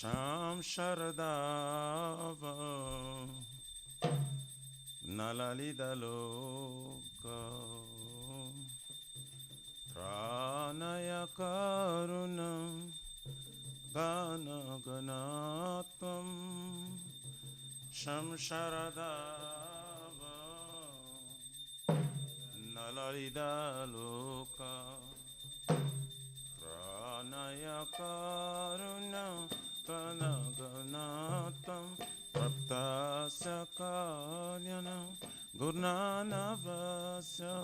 Sham Sharadava Nalalida Loka Pranaya Karuna Gana Ganatam Sham Sharadava Nalalida Loka Pranaya Karuna Panaganatam Praptasya Kalyana Gurnanavasya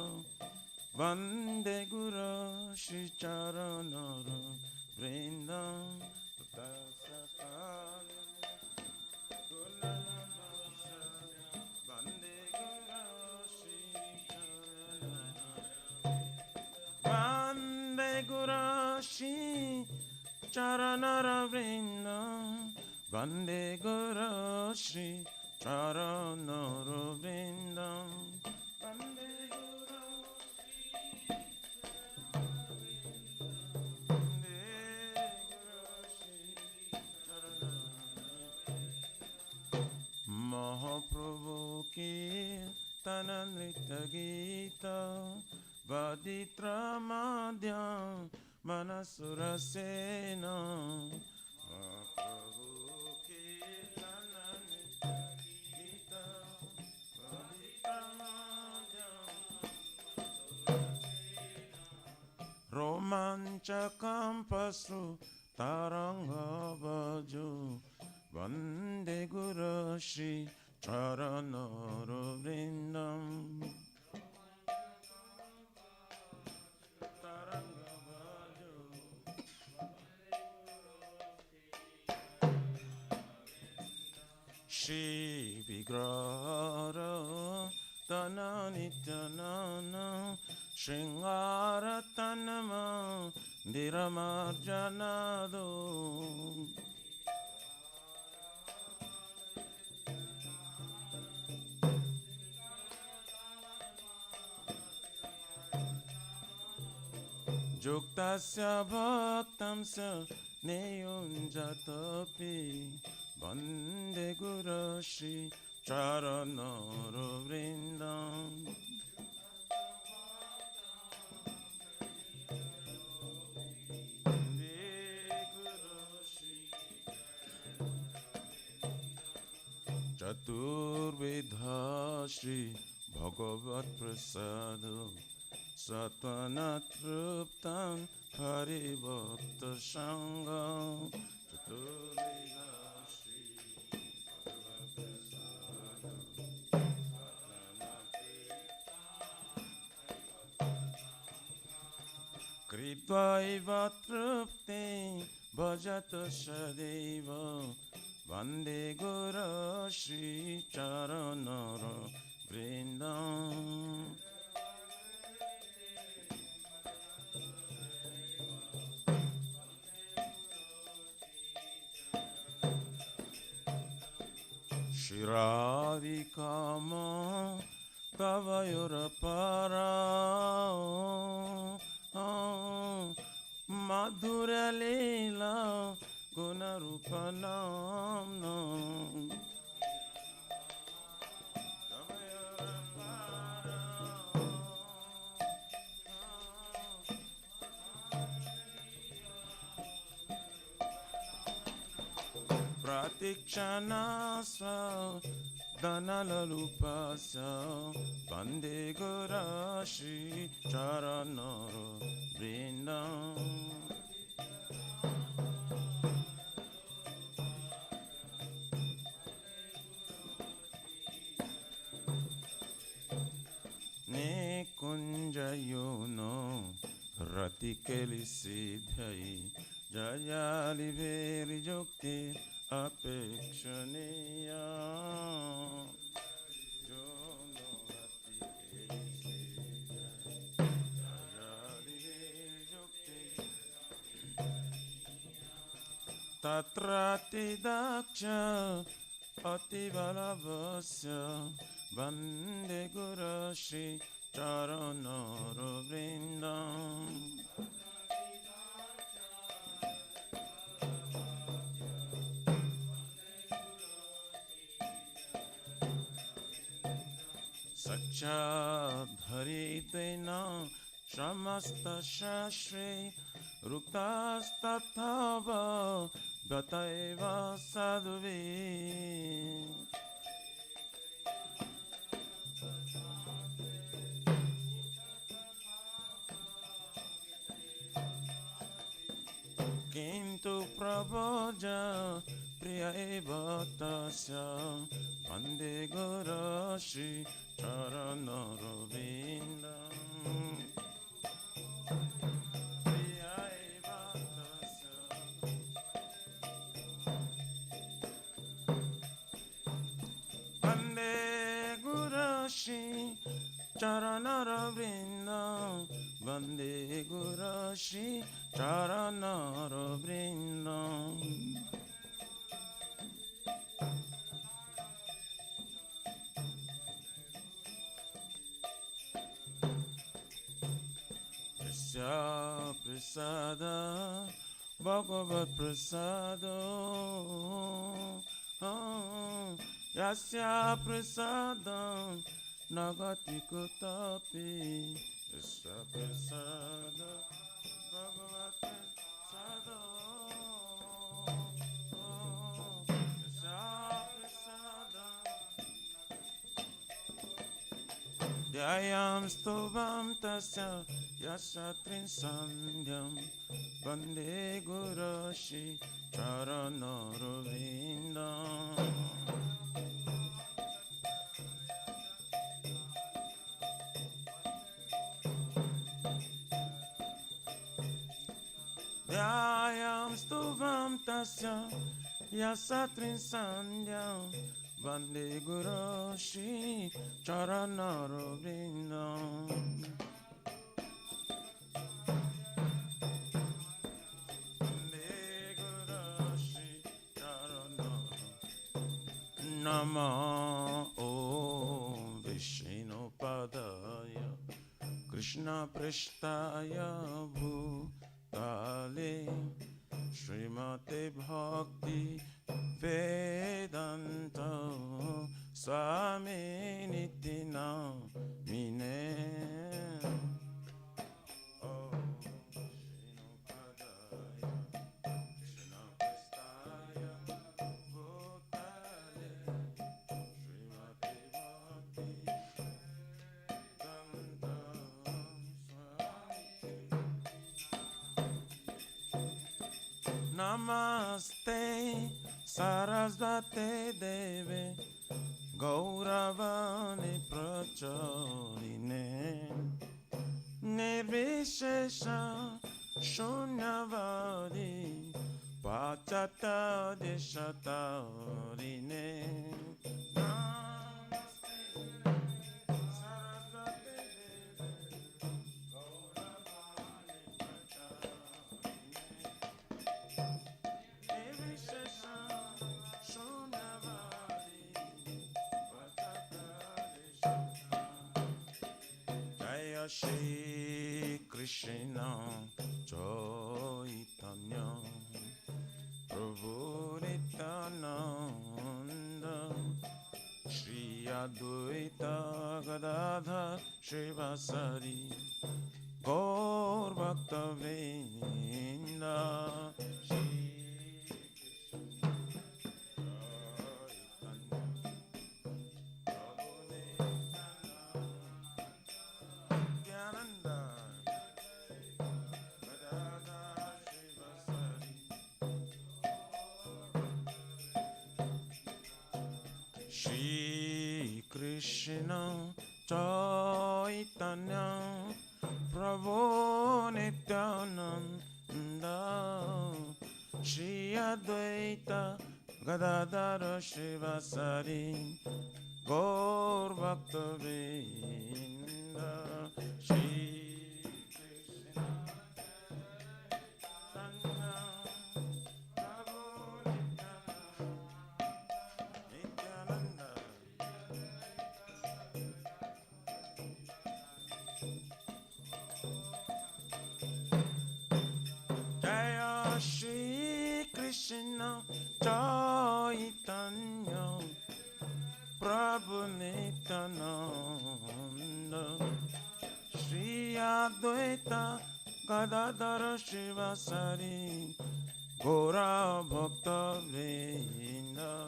Vande Guru Shri Charanara Vrindam Praptasya Kalyana Gurnanavasya Vande Guru Shri Charanara Vande Guru Shri Charanara Vrindam Vande Guru Shri Charanara Vrindam Vande Guru Shri Mahaprabhu ki Tananrita Gita Vaditra Madhyam Manasura Sena Mahaprabhu ki Tananrita Gita Vaditra Madhyam Romanchakam Pasru Taranga Baju Vande Guru Shri Charanara Vrindam Taranga Baju Shri Vigrara Dana Nityanana Shringara Tanama Diramarjanado Juktasya Bhaktamsya Neyunjatapi Vande Guru Shri Charanara Vrindam Chaturvidha Shri Bhagavat Prasado Sattvanatruptam Paribhakta Sangam Chaturvidha Shri Bhagavat Prasado Kripaiva Trupte Bhajata Shadeva Vande Guru Shri Charanara Vrindam Shiravikama Tavayurapara Madhura Leela Gunarupanam Pratikshana Dhanalalupasya Vande Guru Shri Charanara Vrindam Nikunjayono Ratikeli Siddhai Jayali Veri Jokti Apekshaniya Jono Ratikeli Siddhai Jayali Veri Jokti Tatrati Daksha Ativalavasya Vande Guru Shri Charanara Vrindam सच्चाधरितेन समस्तशास्त्रे रुक्तास्तथाव गतैव साधुभिः किन्तु प्रभोज प्रिय एव तस्य वन्दे गुरुश्री चरणरविन्दम् प्रिय एव तस्य वन्दे गुरुश्री चरणरविन्दम् वन्दे गुरुश्री चरणरविन्दम् यस्य प्रसाद भगवत् प्रसाद यस्य प्रसाद न गति कुतपि यस्य प्रसाद भगवत् प्रसाद यस्य प्रसाद ध्यायां स्तुवां तस्य यस्य त्रिसन्ध्यं वन्दे गुरुश्री चरणरविन्दम् ध्यायां स्तुवां तस्य यस्य त्रिसन्ध्यं वन्दे गुरुश्री चरणरविन्दम् वन्दे गुरुश्री चरणरविन्दम् नमो ॐ विष्णुपदाय कृष्णपृष्ठाय भूतले श्रीमते भक्ति वेदांत स्वामिनिति नामिने नमस्ते सरस्वते देवे गौरवाणी प्रचलिने निर्विशेष शून्यवादी पाश्चात्यदेशतारिणे Shri Krishna Chaitanya Prabhu Nityananda Shri Advaita Gadadhar Shivasari Gaur Bhakta-vrinda Shri Krishna Chaitanya Prabhu Nityananda Shri Advaita Gadadhar Shivasari Gaur Bhakta-vrinda Shri Krishna Chaitanya Prabhu Nityananda Shri Advaita Gadadara Shivasari Gora Bhakta Vrinda.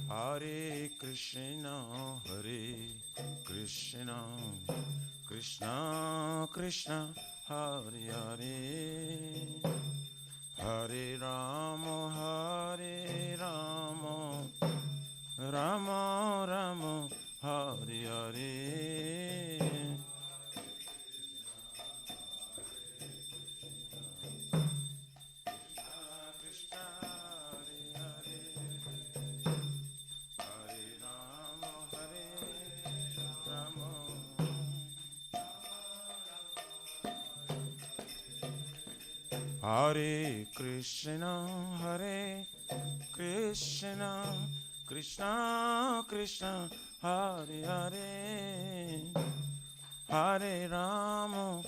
Hare Krishna, Krishna Krishna, Hare Hare, Hare Rama, Rama Rama, Hare Hare. Hare Krishna, Krishna Krishna, Hare Hare, Hare Rama,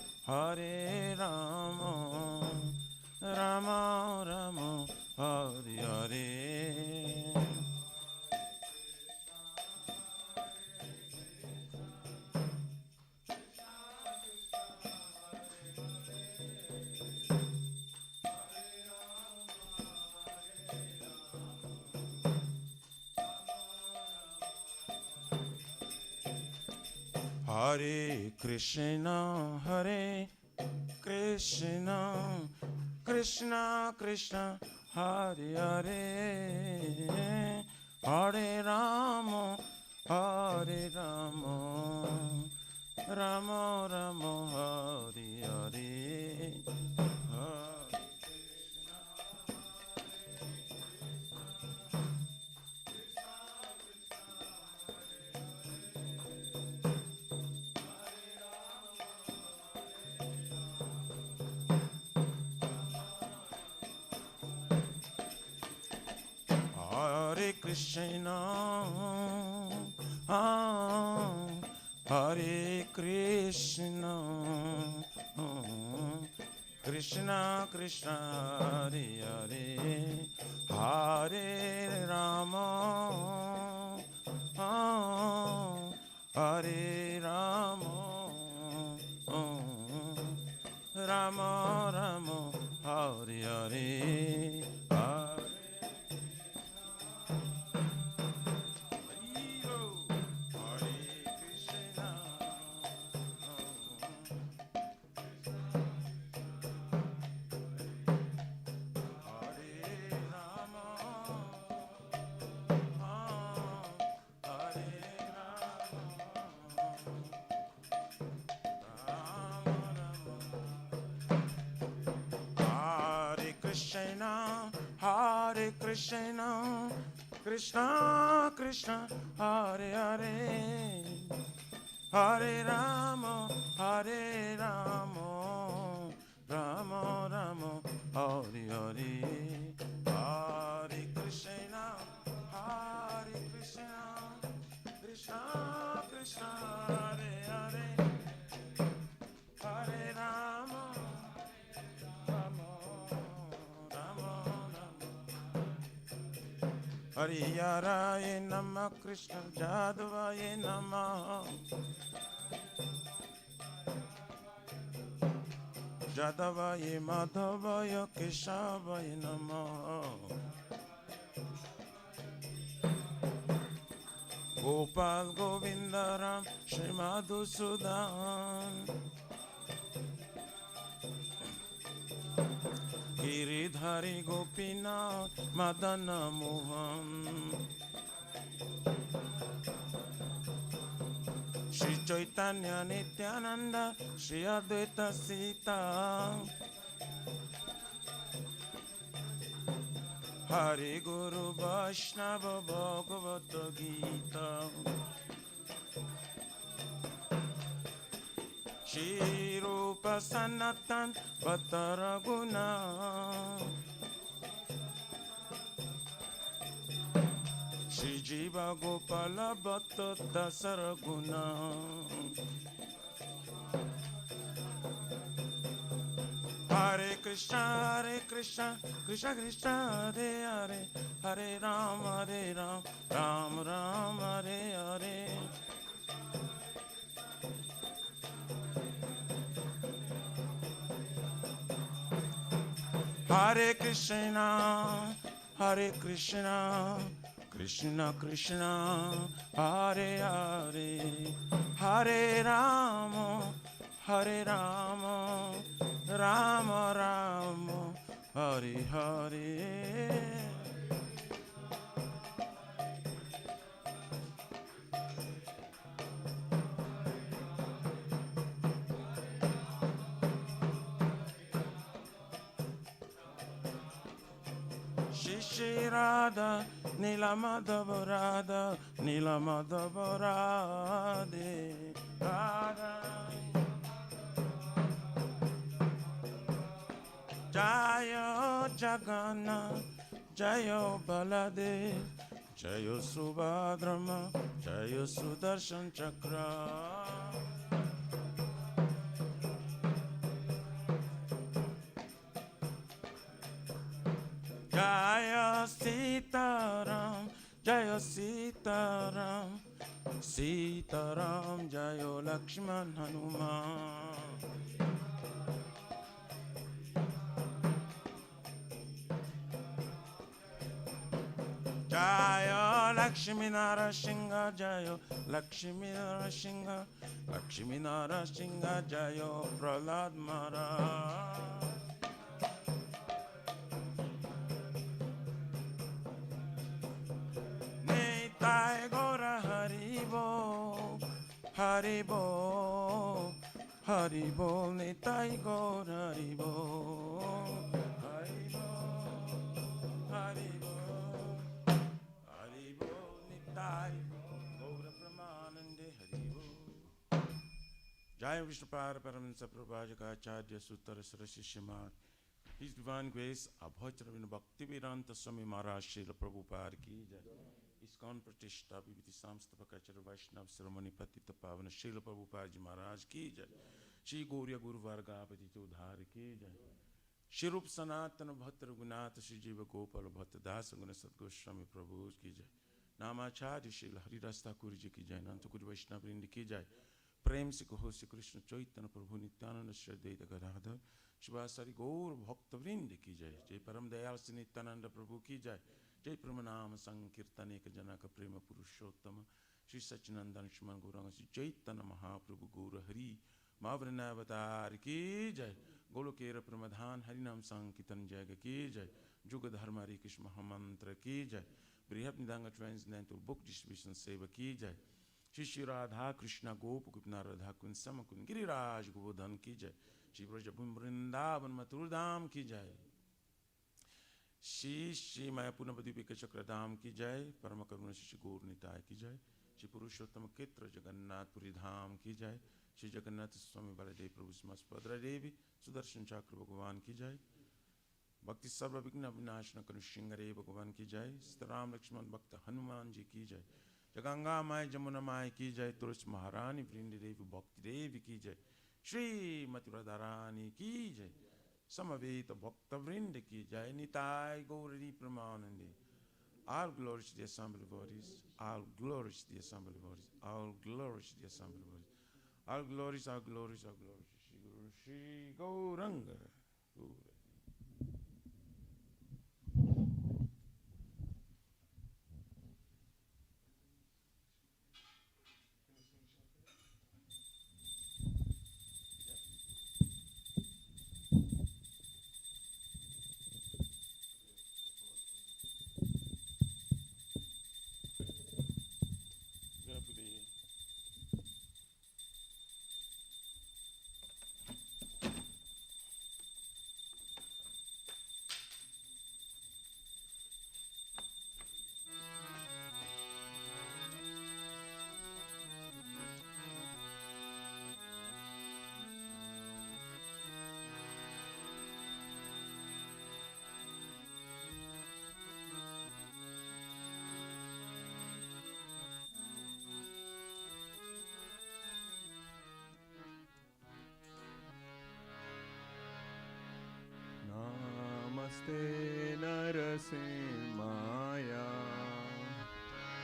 Rama Rama, Hare Hare. Hare Krishna, Krishna Krishna, Hare Hare, Hare Rama, Rama Rama, Hare Hare. Hare Krishna, Hare Krishna, Krishna Krishna, Hare Hare, Hare Rama, Hare Rama, Rama Rama, Hare Hare. Hare Krishna, Krishna Krishna, Hare Hare, Hare Rama, Rama Rama, Hare Hare, Hare Krishna, Krishna Krishna, Hare Hare, Hare Rama, Hariyaraye Namah, Krishna Jadavaye Namah, Jadavaye Madhavaya Keshavaya Namah, Gopal Govindaram Shri Madhusudan, Giridhari Gopinath Madana Mohan, Shri Chaitanya Nityananda Shri Advaita Sita, Hari Guru Vaishnava Bhagavata Gita, Shri Rupa Sanatan Bhatta Raghuna, Shri Jiva Gopala Bhatta Dasara Guna. Hare Krishna, Krishna Krishna, Hare Hare, Hare Ram, Ram Ram, Hare Hare. Hare Krishna, Krishna Krishna, Hare Hare, Hare Rama, Rama Rama, Hare Hare. Shri Radha, Nila Madhava Radha, Nila Madhava Radhe, Radha. Jaya Jagannath, Jaya Baladev, Jaya Subhadrama, Jaya Sudarshan Chakra. Jaya Sitaram, Jaya Sitaram, Sitaram, Jaya Lakshman Hanuman. Jaya Lakshmi Narasingha, Jaya Lakshmi Narasingha, Lakshmi Narasingha, Jaya Prahlad Maharaj. Nitai Gora Haribo, Haribo, Haribo, Nitai Gora Haribo, Haribo, Haribo. Jai Vishnupara Paramahansa Prabhajaka Acharya Sutara Sarasishyamat. His Divine Grace Abhaj Ravina Bhakti Vedanta Swami Maharaj Srila Prabhupada Ki Jai. ISKCON Pratishtha Vibhiti Samstapakachara Vaishnav Saramani Patita Pavana Srila Prabhupada Ji Maharaj Ki Jai. Shri Gauriya Guru Varga Patita Udhar Ki Jai. Shri Rup Sanatana Bhattara Gunata Shri Jiva Gopala Bhatta Dasa Guna Sadgoswami Prabhu Ki Jai. Namacharya Srila Haridas Thakur Ji Ki Jai. Nantakuri Vaishnava Vrindi Ki Jai. प्रेम से कहो श्री कृष्ण चैतन्य प्रभु नित्यानंद श्री अद्वैत गदाधर शिवासारि गौर भक्त वृंद की जय। जय परम दयाल श्री नित्यानंद प्रभु की जय। जय प्रेम नाम संकीर्तन एक जनक प्रेम पुरुषोत्तम श्री सच्चिनंदन श्रीमन गौरांग श्री चैतन्य महाप्रभु गौर हरि मावृणावतार की जय। गोलोकेर प्रमधान हरिनाम संकीर्तन जय की जय। जुग धर्म हरि कृष्ण महामंत्र की जय। बृहद निदांग ट्रांसलेंटल बुक डिस्ट्रीब्यूशन सेवा की जय। श्री श्री राधा कृष्ण गोप गोपीनाथ राधा कुंज सम कुंज गिरिराज गोवर्धन की जय। श्री ब्रज वृंदावन मथुर धाम की जय। श्री श्री मायापुर नवद्वीप चक्र धाम की जय। परम करुण श्री गौर निताय की जय। श्री पुरुषोत्तम क्षेत्र जगन्नाथपुरी धाम की जय। श्री जगन्नाथ स्वामी बलदेव प्रभु सुभद्रा देवी सुदर्शन चक्र भगवान की जय। भक्ति सर्व विघ्न विनाशन कनु सिंह भगवान की जय। सीताराम लक्ष्मण भक्त हनुमान जी की जय। गंगा माय जमुना माय की जय। तुलसी महारानी वृंद देवी भक्ति देवी की जय। श्रीमती राधारानी की जय। समवेत भक्त वृंद की जय। Nitai Gauri प्रमानंदे। All glories to the assembly bodies. All glories to the assembly bodies. All glories to the assembly bodies. All glories, all glories, all glories. Shri Guru Shri Gauranga. नमस्ते नरसिंहाया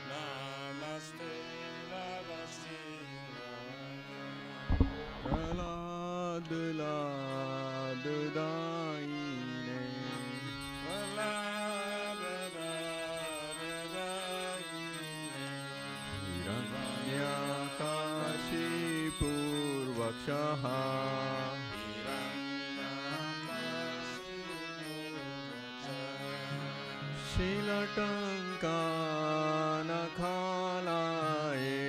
नमस्ते प्रहलाद लाद दायिने हिरण्याकाशिपूर्वक्षः शीलटङ्कानखालाये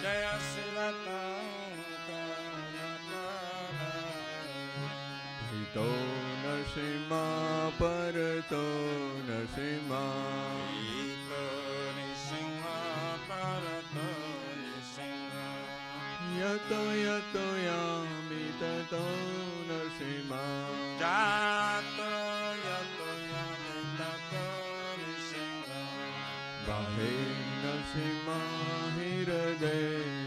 जय शीलटङ्कानखालाये हितो नरसिंहा परतो नरसिंहा ईतो निसिंहा परतो निसिंहा यतो यतो यामि ततो नरसिंहा जातो यतो यामि ततो निसिंहा बाहे नरसिंहा हृदय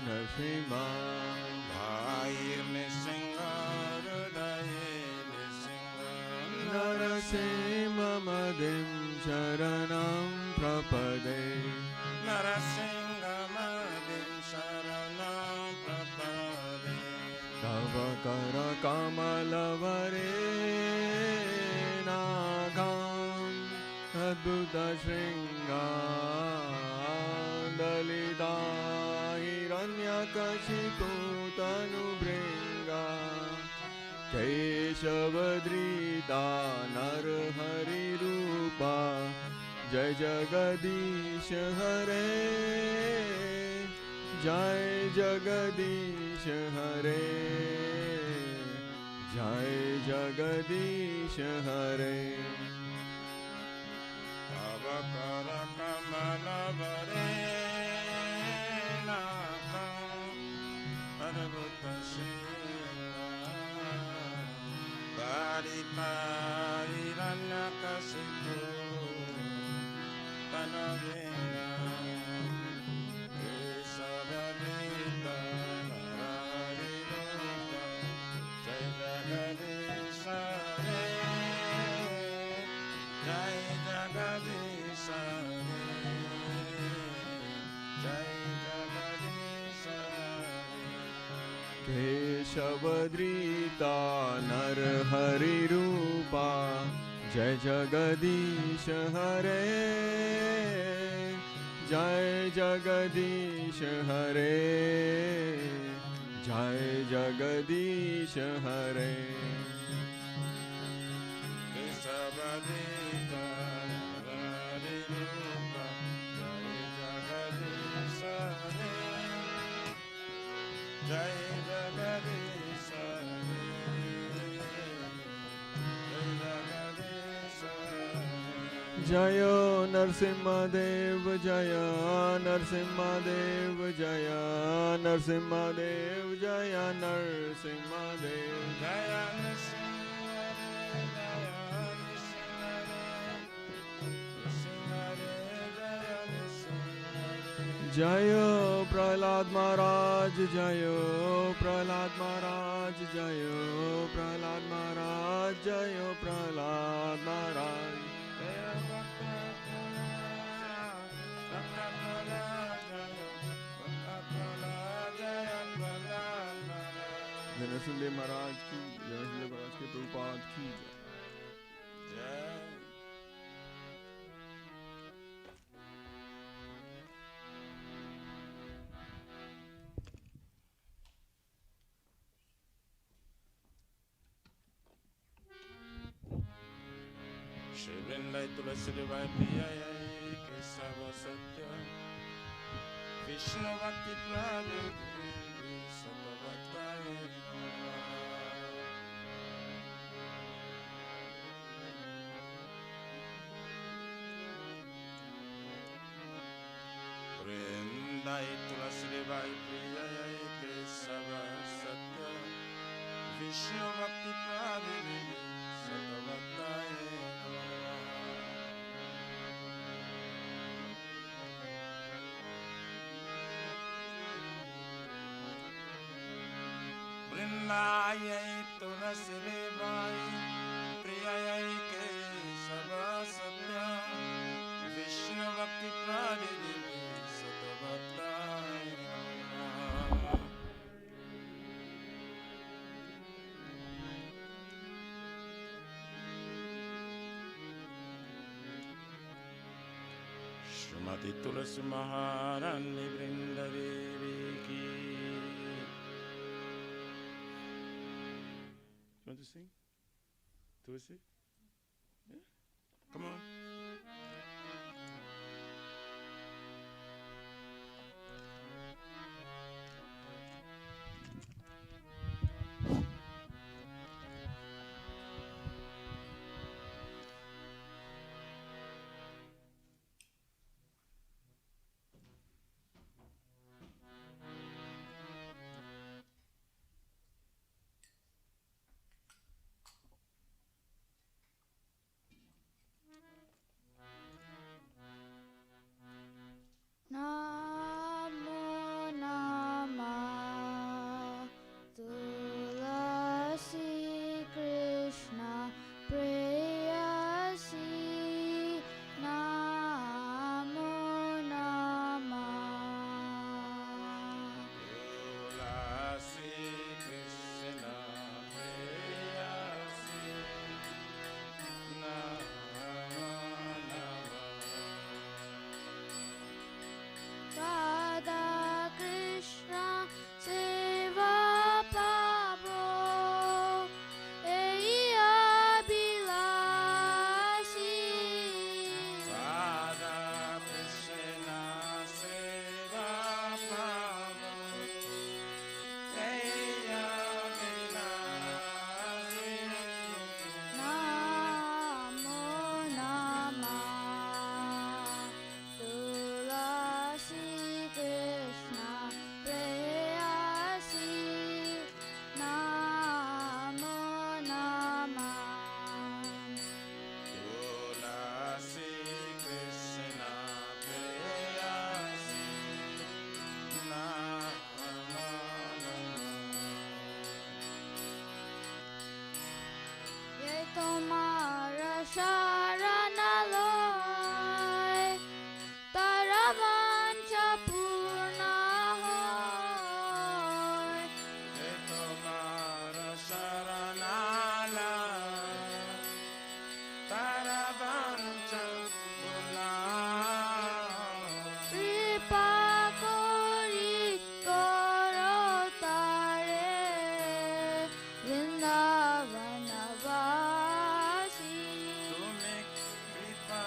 नरसिंहा भाईर्निसिंहा हृदये निसिंहा नरसिंहमदिं शरणं प्रपदे नरसिंहमदिं शरणं प्रपदे तव करकमलवरे नागाम् अद्भुतशृङ्गा ललिता हिरण्यकशिपुतनुभृङ्गा केशवधृता नरहरिरूपा जय जगदीश हरे जय जगदीश हरे जय जगदीश हरे तव करकमलवरे नागम् अद्भुतशृङ्गा ललिता हिरण्यकशिपु तनुभृङ्गा केशवधृता नरहरिरूपा जय जगदीश हरे जय जगदीश हरे जय जगदीश हरे केशवधृता नरहरिरूपा जय जगदीश हरे जय जगदीश हरे जय जगदीश हरे केशवधृता नरहरिरूपा जय जगदीश हरे जय जगदीश हरे जय जगदीश हरे जय नरसिंहदेव जय नरसिंहदेव जय नरसिंहदेव जय नरसिंहदेव जय नरसिंह जय प्रहलाद महाराज जय प्रहलाद महाराज जय प्रहलाद महाराज जय प्रहलाद महाराज जय नरसिंहदेव महाराज की जय नरसिंहदेव महाराज के प्रभुपाद की जय श्री वृंदाई तुलसी देवाय प्रियाय केशव सत्य विष्णु भक्ति प्राप्ति सतवत्ताय वृंदाई तुलसी देवाय प्रियाय केशव सत्य विष्णु भक्ति प्राप्ति सतवत्ताय वृंदाय तुलसी देवाय प्रियाय केशव श्रीमती तुलसी महारानी वृंद देवी की. You want to sing? Tulsi? Yeah? Come on. Namo Namah Tulasi Krishna Prayasi Namo Namah Tulasi Krishna Prayasi Namo Radha Krishna Seva Pabo Eya Bilasi Radha Krishna Seva Prabhu Eya Vilasi. Namo Namah Tulasi Krishna Prayasi Namo Namah Tulasi Krishna Prayasi Namo Ye Tomara Sharanaloy Tara Vancha Purna Hoy Ye Tomara Sharanalaya Tara Vancha Purnaya. Kripa Kori Koro Tare Vrindavanavasi Tumhe kripa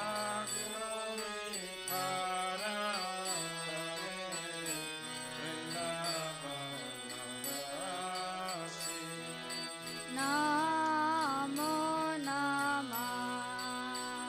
kori paramare Vrindavanavasi. Namo Namah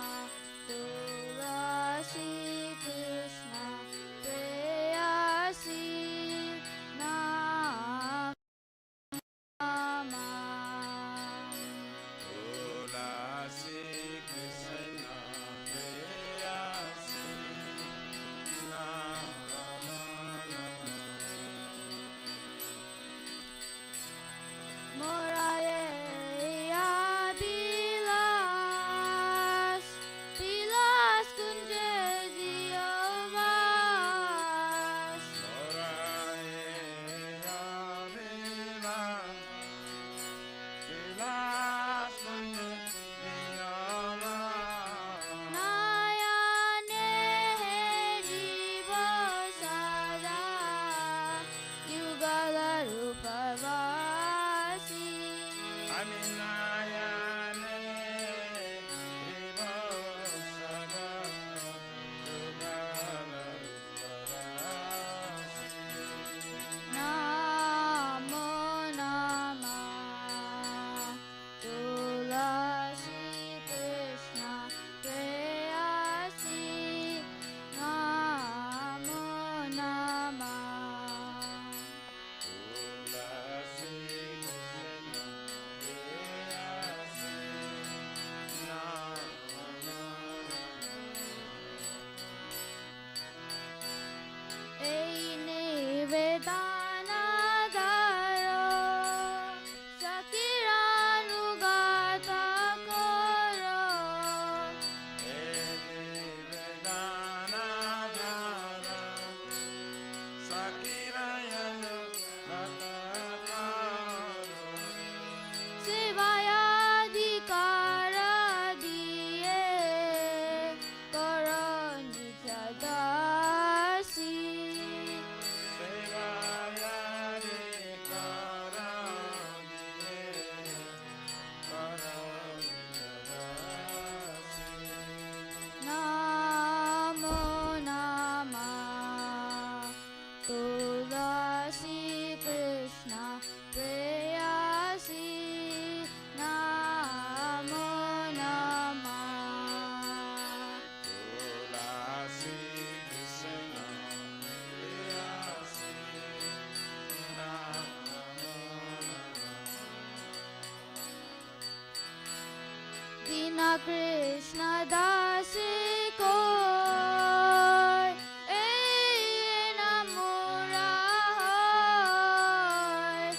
Krishna dasi koi ei namura hoy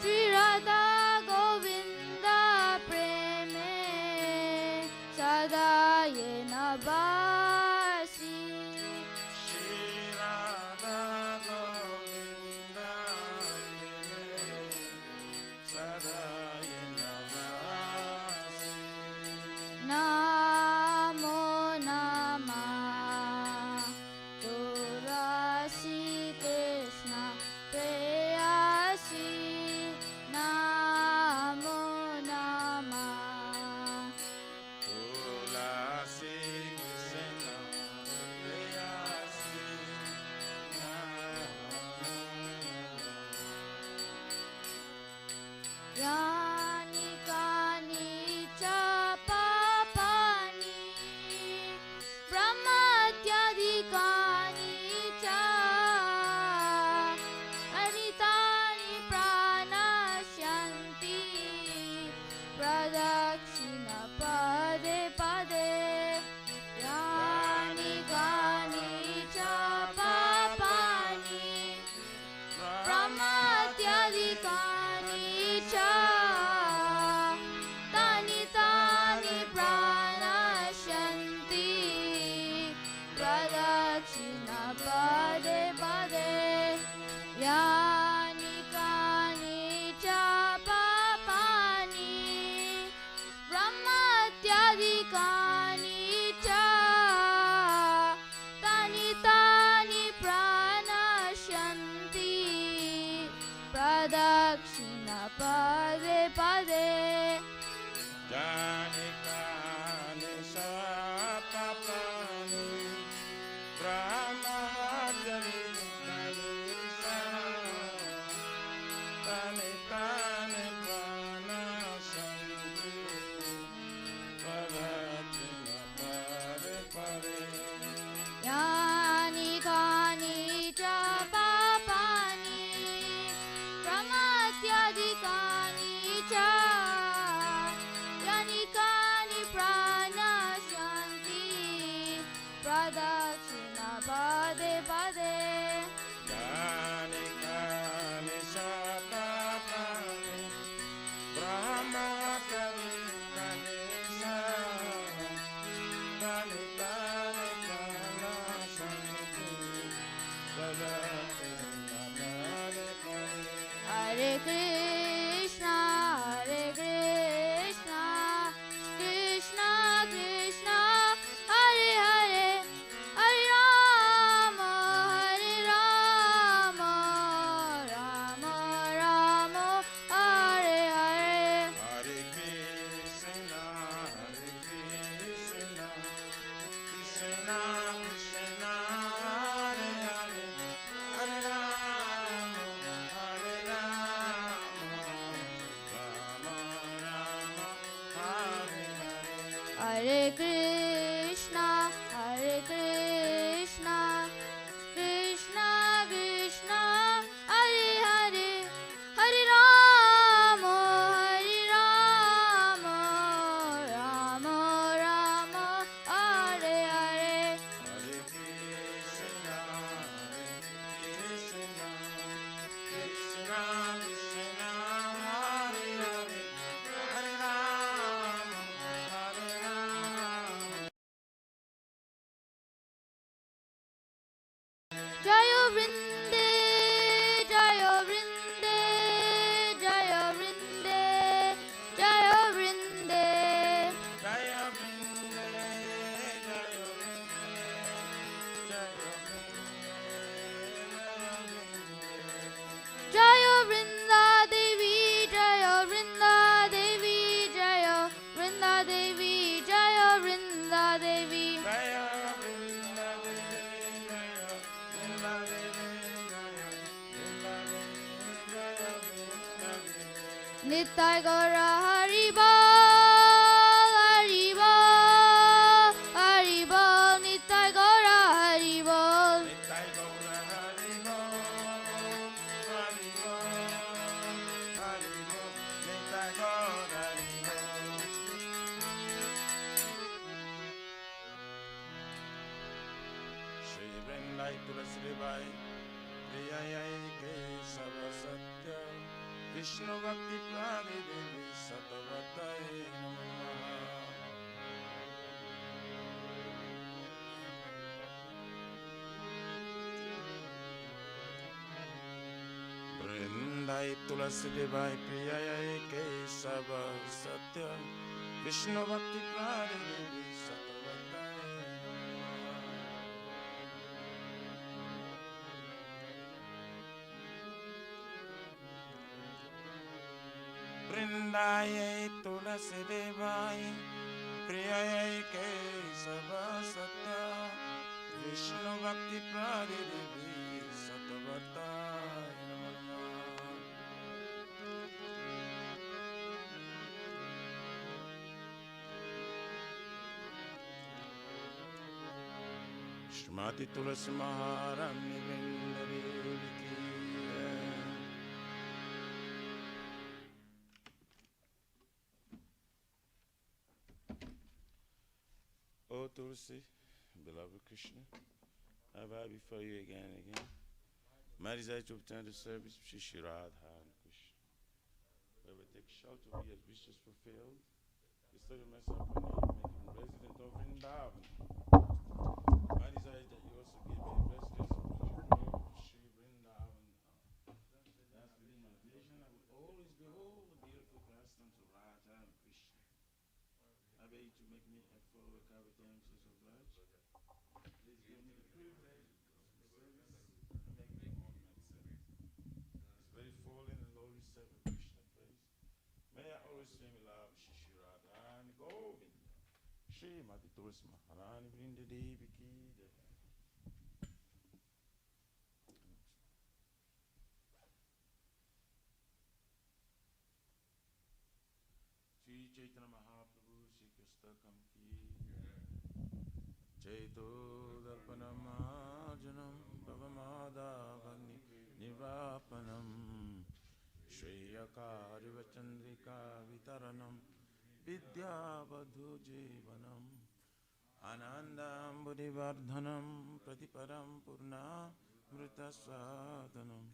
Shri Radha Govinda preme sada yena basi Namo Namah Tulasi Krishna Preyasi Namo Namah Yani kani cha papani brahmatyadikani cha anitani pranashyanti pradakshina pade pade Yani kani cha papani brahmatyadikani cha tani tani pranashyanti pradakshina pade pade Yani kani cha papani brahmatyadikani cha tani tani pranashyanti pradakshina pade pade Yani kani cha papani brahmatyadikani cha Yani kani pranashyanti pradakshina pade pade Hare Krishna, Krishna Krishna, Hare Hare, Hare Rama, Rama Rama, Hare Hare. Hare Krishna, Krishna Krishna, Hare Hare, Hare Rama, Rama Rama, Hare Hare. Jayo Vrinde, Jayo Vrinde, Jayo Vrinde, Jayo Vrinde. Jayo Vrinda Devi, Jayo Vrinda Devi, Jayo Vrinda Devi, Jayo Vrinda Devi. Nittai Gaura Hari Bol, Hari Bol, Hari Bol, Nittai Gaura Hari Bol. Vrindai Tulasi Devai Priyayai Kesava Satya Vishnu Bhakti Prade Devi Satavatai Namaha. Vrindai Tulasi Devai Priyayai Kesava Satya Vishnu Bhakti Prade Devi Satavatai Namaha. Vrindayai Tulasi Devai Priyayai Kesava Satya Vishnu Bhakti Prade Devi Satavatai Namaha. Shrimati Tulasi Maharani Vrindari Ki Jai. O Tulsi, beloved Krishna, I bow before you again and again. My desire to obtain the service of Shri Radha and Krishna. Whoever takes shelter of me as wishes fulfilled, bestow myself upon him, make him resident of Vrindavan. My desire is that you also give me residence of Shri Vrindavan. Thus, within my vision, I will always behold the beautiful pastimes of Radha and Krishna. I beg you to make me a follower with the emphasis of large. Please give me the privilege of service and make me ornament service. This very fallen and lowly servant Krishna praise. May I always swim in love, Shri Radha and Govinda. Shri Mati Tulsi Maharani Vrinda Devi Ki Jai. Sri Chaitanya Mahaprabhu Shri Kristakam Ki Chaito Darpanam Ajanam Bhavamada Nirvapanam Shreyakari Vachandrika Vitaranam Vidyavadhu Jivanam Anandam Buddhivardhanam Pratiparam Purna Mritasadhanam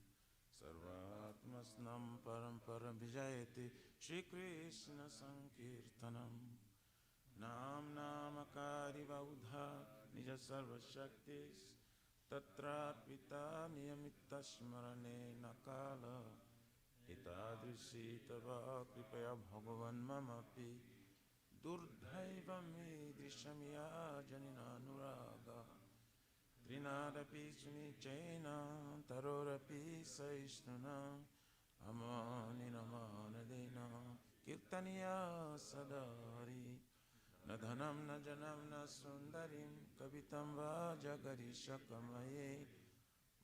Sarvatmasnam Paramparam Vijayati Shri Krishna Sankirtanam Nam Namakari Vaudha Nija Sarva Shaktis Tatra Pita Niyamitasmarane Nakala Hitadrisi Tava Kripaya Bhagavan Mamapi Durdhaiva Me Drishamya Janina Nuraga Trinadapi Sunichena Tarorapi Saishnana Amani Namanadena Kirtaniya Sadari Nadhanam Najanam Nasundarim Kavitam Vajagarishakamaye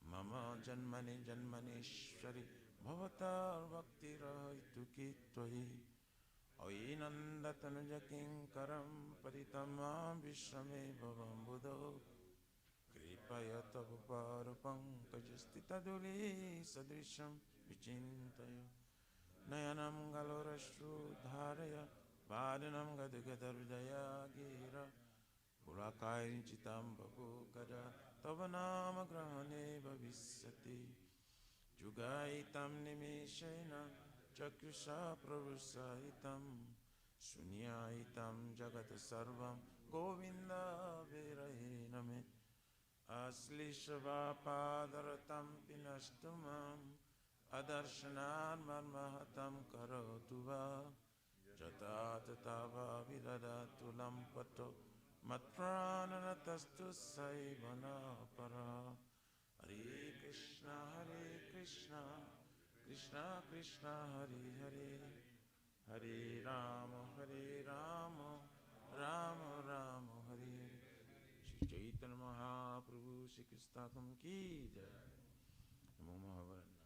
Mama Janmani Janmaneshwari Bhavatar Bhakti Rahitukitvahi Oinandatanuja Kinkaram Paritamam Vishrame Bhavam Buddho Kripaya Tavuparupam Kajastitaduli Sadrisham Vichintaya Nayanam Galorashru Dharaya Vadanam Gadagadardaya Gira Purakayin Chitam Babu Gada Tavanama Grahane Bhavisati Jugaitam Nimeshena Chakrusha Pravusaitam Sunyaitam Jagata Sarvam Govinda Virahiname Aslishava Padaratam Pinashtumam Adarshanan Manmahatam Karotuva Jata Tatava Vidadatu Lampato Matrananatastu Saivana Para Hare Krishna Krishna Krishna Hare Hare Hare Rama Rama Rama Hare Shri Chaitanya Mahaprabhu Shri Kristakam Ki Jai. Namo Mahavarana.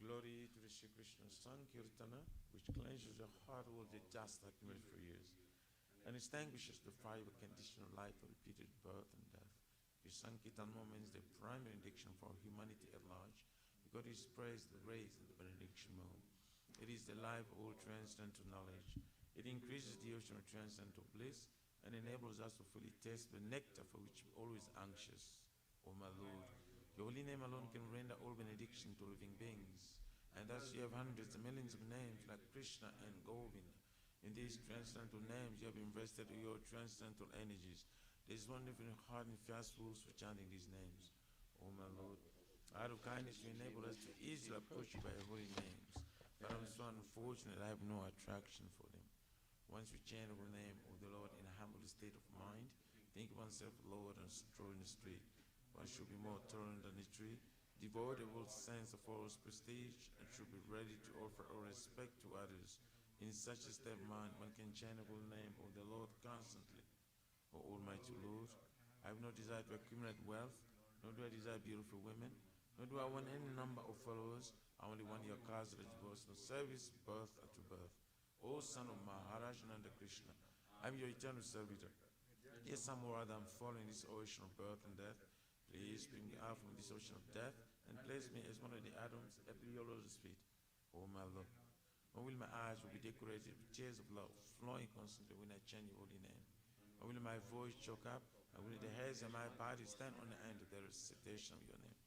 Glory to the Shri Krishna Sankirtana, which cleanses the heart will be just like milk for years, and extinguishes the fire of conditional life of repeated birth and death. The Sankirtan moment is the prime benediction for humanity at large, because it spreads the rays of the benediction moon. It is the life of all transcendental knowledge. It increases the ocean of transcendental bliss and enables us to fully taste the nectar for which we're always anxious. O my Lord, your holy name alone can render all benediction to living beings. And thus you have hundreds of millions of names like Krishna and Govinda. In these transcendental names you have invested your transcendental energies. There is one different hard and fast rules for chanting these names. O my Lord, out of kindness you enable us to easily approach you by your holy names. But I'm so unfortunate I have no attraction for them. Once we chant the name of the Lord in a humble state of mind, think of oneself Lord and stroll in the street. One should be more tolerant than the tree, devoid of all sense of false prestige, and should be ready to offer all respect to others. In such a state of mind, one can chant the name of the Lord constantly. O Almighty Lord, I have no desire to accumulate wealth, nor do I desire beautiful women, nor do I want any number of followers. I only want your cause that devotes no service, birth to birth. O son of Maharaj Nanda Krishna, I am your eternal servitor. Yes, somewhere rather I'm falling in this ocean of birth and death. Please bring me out from this ocean of death and place me as one of the atoms at your Lord's feet. O my Lord, when will my eyes will be decorated with tears of love flowing constantly when I chant your holy name? When will my voice choke up? And will the hairs of my body stand on the end of the recitation of your name?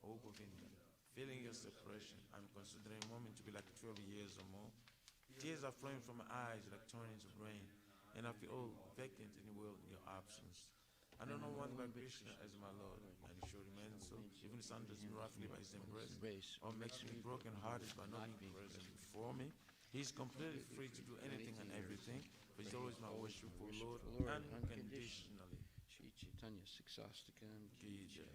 O Govinda, feeling your separation, I'm considering a moment to be like 12 years or more. Tears are flowing from my eyes like torrents of rain, and I feel all vacant in the world in your absence. I don't know one but Krishna as my Lord, and he sure remains so, even sunders me roughly by his embrace, or makes me broken-hearted by not being present before me. He's completely free to do anything and everything, but he's always my worshipful Lord, unconditionally. Shri Chaitanya Siksastakam Ki Jai.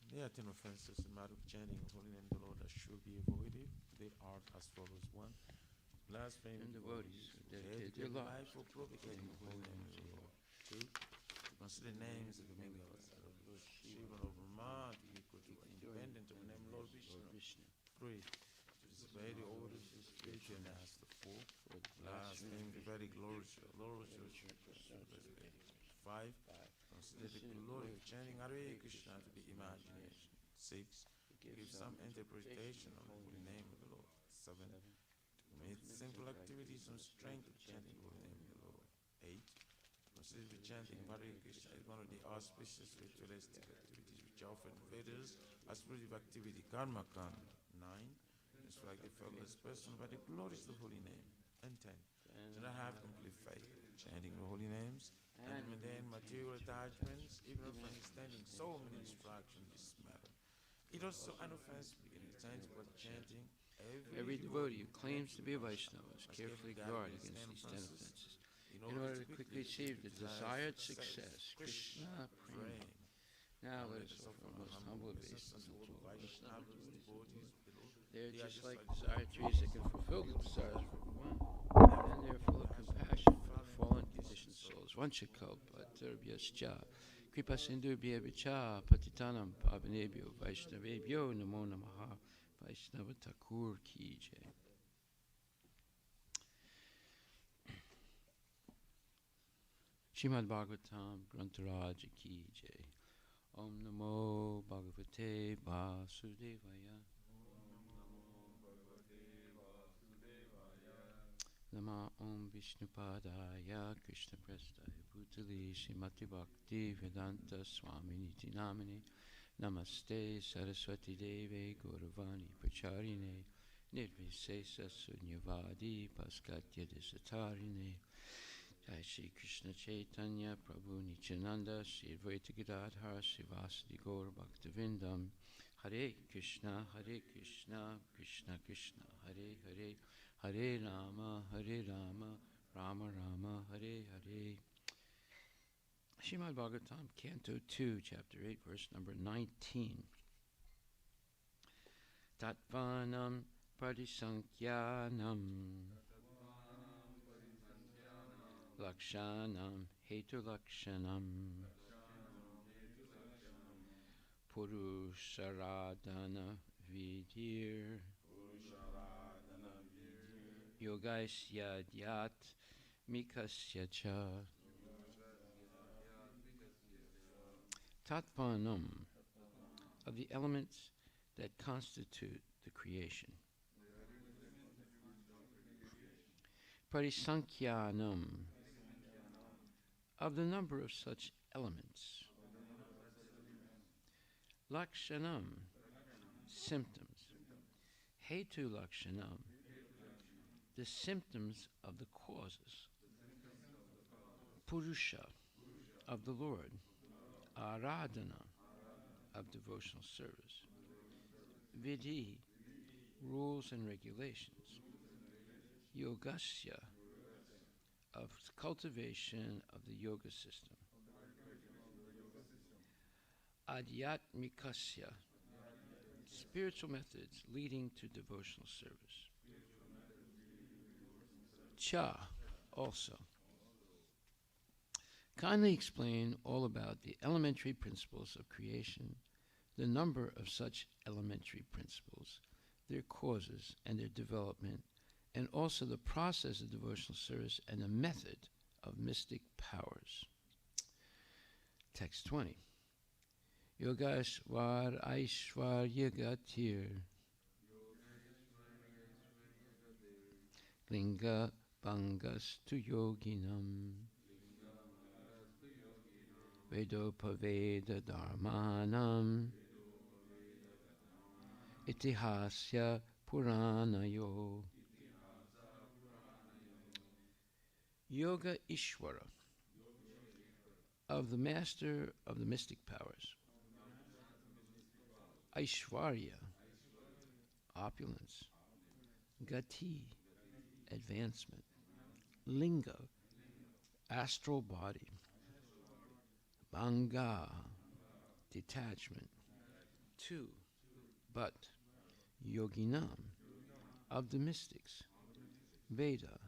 There are 10 offenses in matter of chanting the holy name of the Lord that should be avoided. They are as follows. 1. Blasphemy And devotees who dedicate their lives for propagating the holy name of the Lord. 2. Consider names of the Mangalas, of Lord Shiva, of Brahma, to be equal to independent of the name of Lord Vishnu. 3. To disobey the orders of the spiritual master. 4. Blasphemy the very glorious Lord. 5. Consider the glory of chanting Hare Krishna to be imagination. 6. Give some interpretation of the holy name of the Lord. 7. To commit simple activities on strength of chanting the holy name of the Lord. 8. Consider the chanting of Hare Krishna as one of the auspicious ritualistic activities which are often Vedas as spiritual activity, karma kanda. 9. Instruct the fellows person by the glories of the holy name. And 10. Do not have complete faith in chanting the holy names and mundane material attachments, even if understanding so many instructions in this matter. It is also an offense to begin attention while chanting. Every devotee who claims to be a Vaishnava must carefully guard against these 10 offenses. In order to quickly achieve the desired success, Krishna Prema. Now let us offer our most humble obeisances to all Vaishnava devotees. They are just like desire trees that can fulfill the desires of everyone, and they are full of compassion for the fallen conditioned souls. Vanchakalpatarubhyascha Kripa Sindhubhya Patitanam Pavanebhyo Vaishnavebhyo Namo Namaha. Vaishnava Thakur Ki Jai. Srimad Bhagavatam Grantaraj Ki Jai. Om Namo Bhagavate Vasudevaya. Nama Om Vishnupadaya Krishna Prestaya Bhutali Srimati Bhakti Vedanta Swami Niti Namini Namaste Saraswati Deve Gauravani Pracharine Nirvisesa Sunyavadi Paskatya Desatarine Jai Shri Krishna Chaitanya Prabhu Nityananda Shri Advaita Gadadhara Srivasadi Gaur Bhaktivindam Hare Krishna Krishna Krishna Hare Hare Hare Rama, Rama Rama, Hare Hare. Srimad Bhagavatam, Canto 2, Chapter 8, Verse number 19. Tatvanam Padisankyanam Lakshanam Hetu Lakshanam Purusharadhana Vidir Yogaisya Dhyat Mikasya Cha Tatvanam, of the elements that constitute the creation. Parisankyanam, of the number of such elements. Lakshanam, symptoms. Hetu lakshanam, the symptoms of the causes. Purusha, of the Lord. Aradhana, of devotional service. Vidhi, rules and regulations. Yogasya, of cultivation of the yoga system. Adhyatmikasya, spiritual methods leading to devotional service. Cha, also. Kindly explain all about the elementary principles of creation, the number of such elementary principles, their causes and their development, and also the process of devotional service and the method of mystic powers. Text 20. Yogashvar Aishwarya Gatir Linga Bangastu Yoginam Vedopaveda Dharmanam Itihasya Puranayo. Yoga Ishvara, of the master of the mystic powers. Aishwarya, opulence. Gati, advancement. Linga, astral body. Banga, detachment. Two, but. Yoginam, of the mystics. Veda,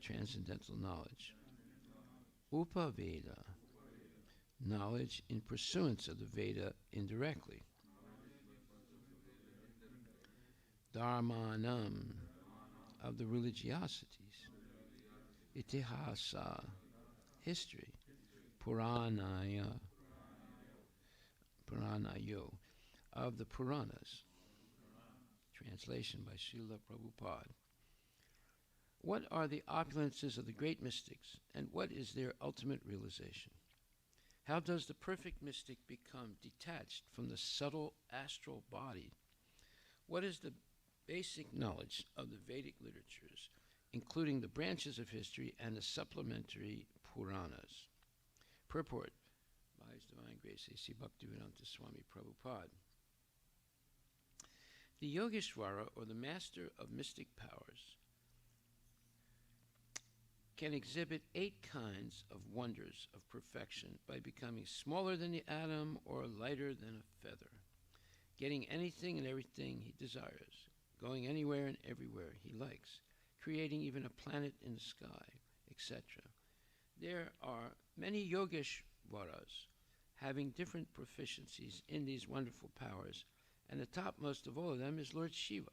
transcendental knowledge. Upaveda, knowledge in pursuance of the Veda indirectly. Dharmanam, of the religiosities. Itihasa, history. Puranayo, of the Puranas. Translation by Srila Prabhupada. What are the opulences of the great mystics, and what is their ultimate realization? How does the perfect mystic become detached from the subtle astral body? What is the basic knowledge of the Vedic literatures, including the branches of history and the supplementary Puranas? Purport by His Divine Grace A.C. Bhaktivedanta Swami Prabhupada. The Yogeshwara, or the master of mystic powers, can exhibit 8 kinds of wonders of perfection by becoming smaller than the atom or lighter than a feather, getting anything and everything he desires, going anywhere and everywhere he likes, creating even a planet in the sky, etc. There are many Yogeshwaras having different proficiencies in these wonderful powers, and the topmost of all of them is Lord Shiva.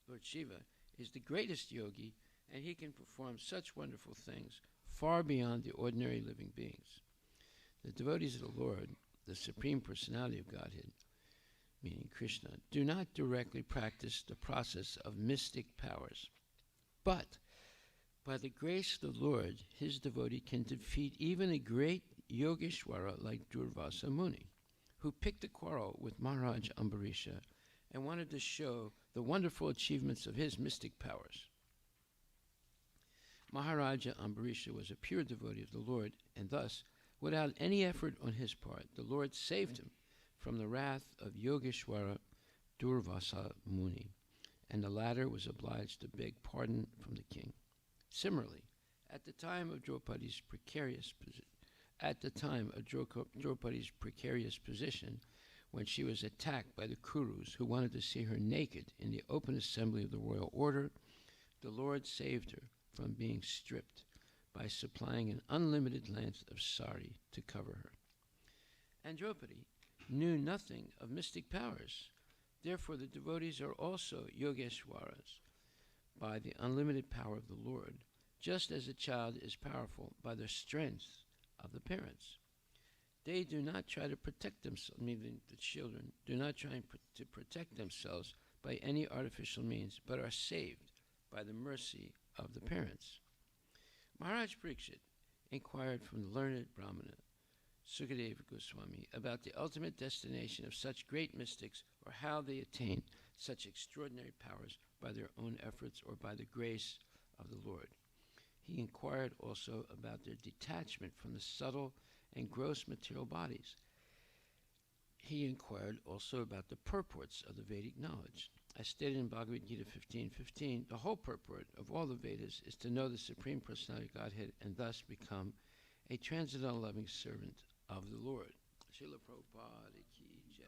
Lord Shiva is the greatest yogi, and he can perform such wonderful things far beyond the ordinary living beings. The devotees of the Lord, the Supreme Personality of Godhead, meaning Krishna, do not directly practice the process of mystic powers, but by the grace of the Lord, his devotee can defeat even a great Yogeshwara like Durvasa Muni, who picked a quarrel with Maharaj Ambarisha and wanted to show the wonderful achievements of his mystic powers. Maharaja Ambarisha was a pure devotee of the Lord, and thus, without any effort on his part, the Lord saved him from the wrath of Yogeshwara Durvasa Muni, and the latter was obliged to beg pardon from the king. Similarly, at the time of Draupadi's precarious position, when she was attacked by the Kurus who wanted to see her naked in the open assembly of the royal order, the Lord saved her from being stripped by supplying an unlimited length of sari to cover her. And Draupadi knew nothing of mystic powers. Therefore, the devotees are also Yogeshwaras by the unlimited power of the Lord, just as a child is powerful by the strength of the parents. they do not try to protect themselves, meaning the children, do not try to protect themselves by any artificial means, but are saved by the mercy of the parents. Maharaj Parikshit inquired from the learned Brahmana, Sukadeva Goswami, about the ultimate destination of such great mystics, or how they attain such extraordinary powers by their own efforts or by the grace of the Lord. He inquired also about their detachment from the subtle and gross material bodies. He inquired also about the purports of the Vedic knowledge. As stated in Bhagavad Gita 15:15, the whole purport of all the Vedas is to know the Supreme Personality of Godhead and thus become a transcendental loving servant of the Lord. Srila Prabhupada ki jai.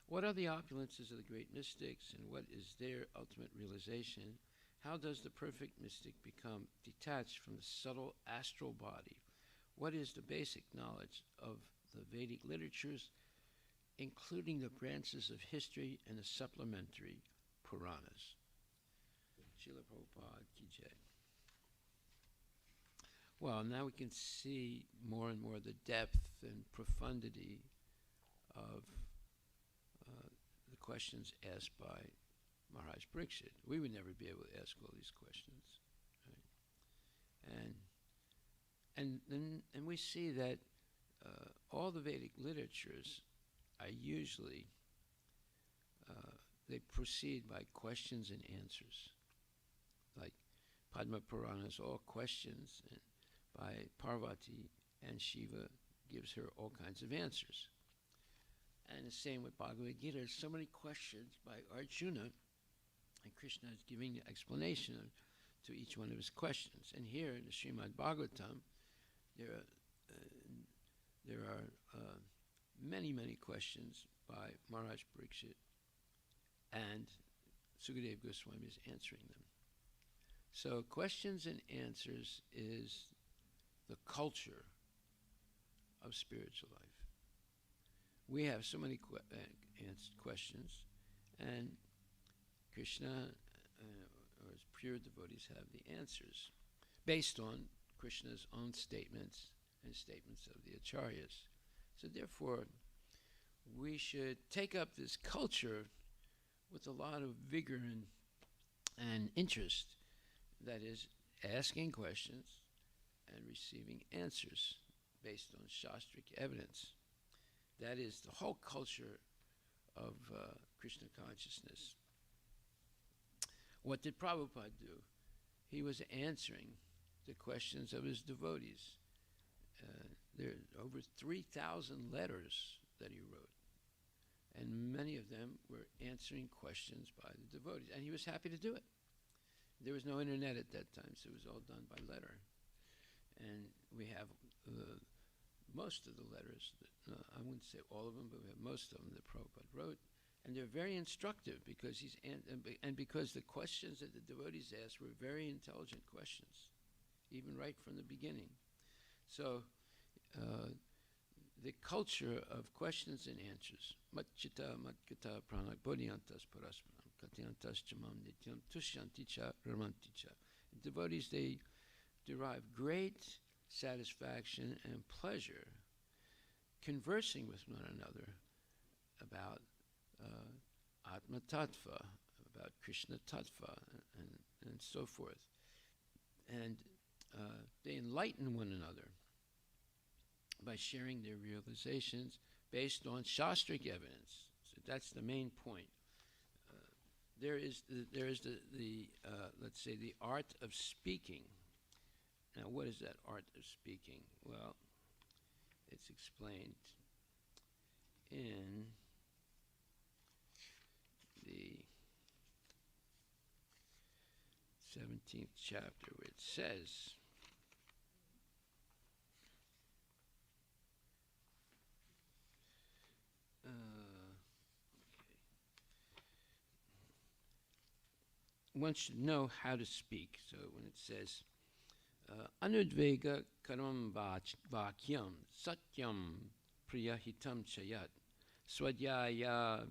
What are the opulences of the great mystics, and what is their ultimate realization? How does the perfect mystic become detached from the subtle astral body? What is the basic knowledge of the Vedic literatures, including the branches of history and the supplementary Puranas? Srila Prabhupada ki jai. Well, now we can see more and more the depth and profundity of the questions asked by Maharaj Parikshit. We would never be able to ask all these questions, right? And we see that all the Vedic literatures are usually they proceed by questions and answers, like Padma Purana is all questions, and by Parvati, and Shiva gives her all kinds of answers. And the same with Bhagavad Gita. There's so many questions by Arjuna, and Krishna is giving the explanation to each one of his questions. And here in the Srimad Bhagavatam, there are many, many questions by Maharaj Parikshit, and Sukadeva Goswami is answering them. So questions and answers is the culture of spiritual life. We have so many questions, and Krishna or his pure devotees have the answers based on Krishna's own statements and statements of the acharyas. So therefore, we should take up this culture with a lot of vigor and interest, that is, asking questions and receiving answers based on Shastric evidence. That is the whole culture of Krishna consciousness. What did Prabhupada do? He was answering the questions of his devotees. There are over 3,000 letters that he wrote, and many of them were answering questions by the devotees, and he was happy to do it. There was no internet at that time, so it was all done by letter. And we have most of the letters, I wouldn't say all of them, but we have most of them that Prabhupada wrote. And they're very instructive because because the questions that the devotees asked were very intelligent questions, even right from the beginning. So the culture of questions and answers, matchita matkata pranak bodhyantas parasparam katyantas chamam nityam tushyanticha ramanticha. Devotees, they derive great satisfaction and pleasure conversing with one another about Atma Tattva, about Krishna Tattva, and so forth. And they enlighten one another by sharing their realizations based on Shastric evidence. So that's the main point. There is the let's say, the art of speaking. Now, what is that art of speaking? Well, it's explained in the 17th chapter, where it says, one should know how to speak. So when it says, Anudvega karam vakyam satyam priyahitam chayat swadhyaya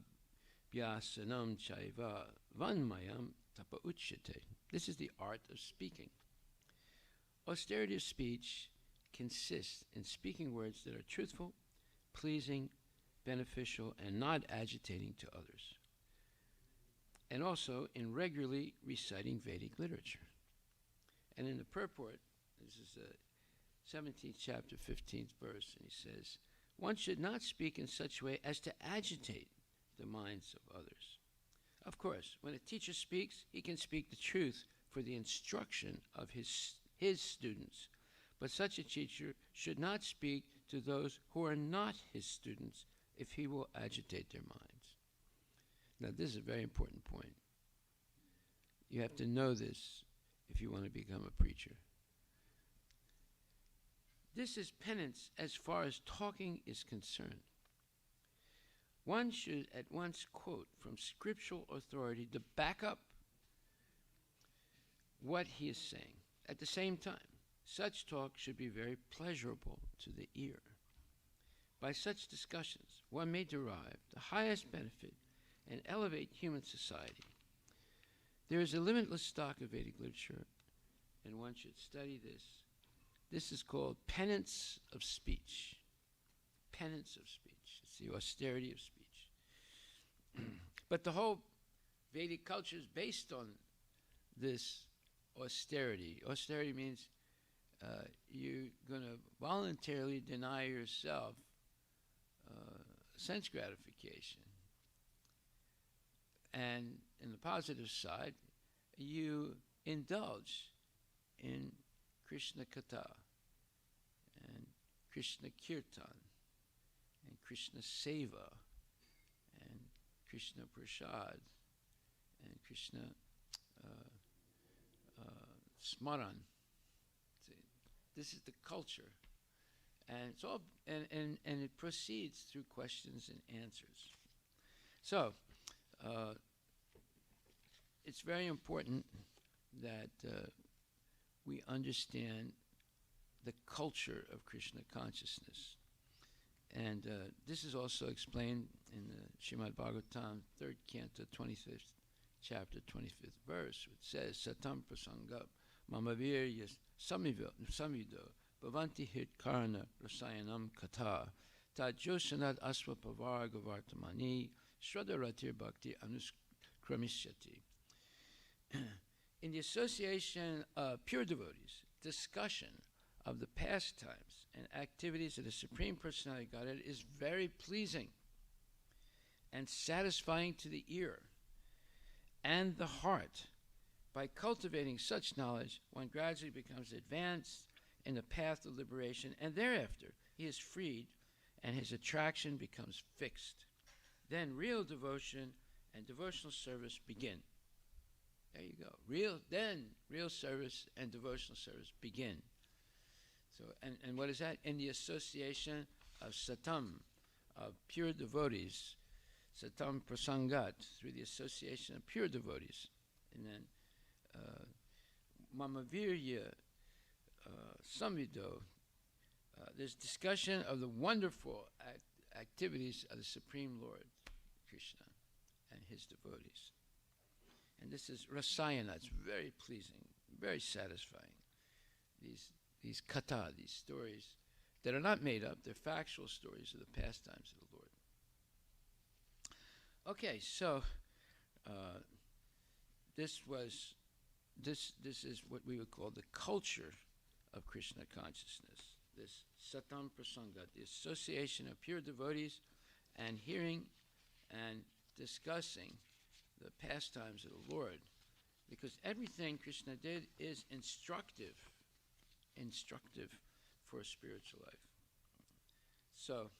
vyasanam chaiva vanmayam tapa uchyate. This is the art of speaking. Austerity of speech consists in speaking words that are truthful, pleasing, beneficial, and not agitating to others, and also in regularly reciting Vedic literature. And in the purport, this is the 17th chapter, 15th verse, and he says, one should not speak in such a way as to agitate the minds of others. Of course, when a teacher speaks, he can speak the truth for the instruction of his students, but such a teacher should not speak to those who are not his students if he will agitate their minds. Now, this is a very important point. You have to know this if you want to become a preacher. This is penance as far as talking is concerned. One should at once quote from scriptural authority to back up what he is saying. At the same time, such talk should be very pleasurable to the ear. By such discussions, one may derive the highest benefit and elevate human society. There is a limitless stock of Vedic literature, and one should study this. This is called penance of speech. Penance of speech. It's the austerity of speech. But the whole Vedic culture is based on this austerity. Austerity means you're going to voluntarily deny yourself sense gratification. And in the positive side, you indulge in Krishna Katha and Krishna Kirtan and Krishna Seva and Krishna Prasad and Krishna Smaran. See, this is the culture. And it's all and it proceeds through questions and answers. So it's very important that we understand the culture of Krishna consciousness. And this is also explained in the Srimad Bhagavatam, 3rd canto, 25th chapter, 25th verse, which says, Satam prasanga mamavirya samido bhavanti hit karana rasayanam kata tajyosanad asva pavarga vartamani shradaratir bhakti anuskramishyati. In the association of pure devotees, discussion of the pastimes and activities of the Supreme Personality of Godhead is very pleasing and satisfying to the ear and the heart. By cultivating such knowledge, one gradually becomes advanced in the path of liberation, and thereafter he is freed and his attraction becomes fixed. Then real devotion and devotional service begin. There you go. Real service and devotional service begin. So, and what is that? In the association of satam, of pure devotees, satam prasangat, through the association of pure devotees. And then mamavirya samvido, there's discussion of the wonderful activities of the Supreme Lord, Krishna, and his devotees. And this is rasayana, it's very pleasing, very satisfying. These katha, these stories that are not made up, they're factual stories of the pastimes of the Lord. Okay, so this is what we would call the culture of Krishna consciousness. This satam prasanga, the association of pure devotees and hearing and discussing the pastimes of the Lord, because everything Krishna did is instructive for a spiritual life. So,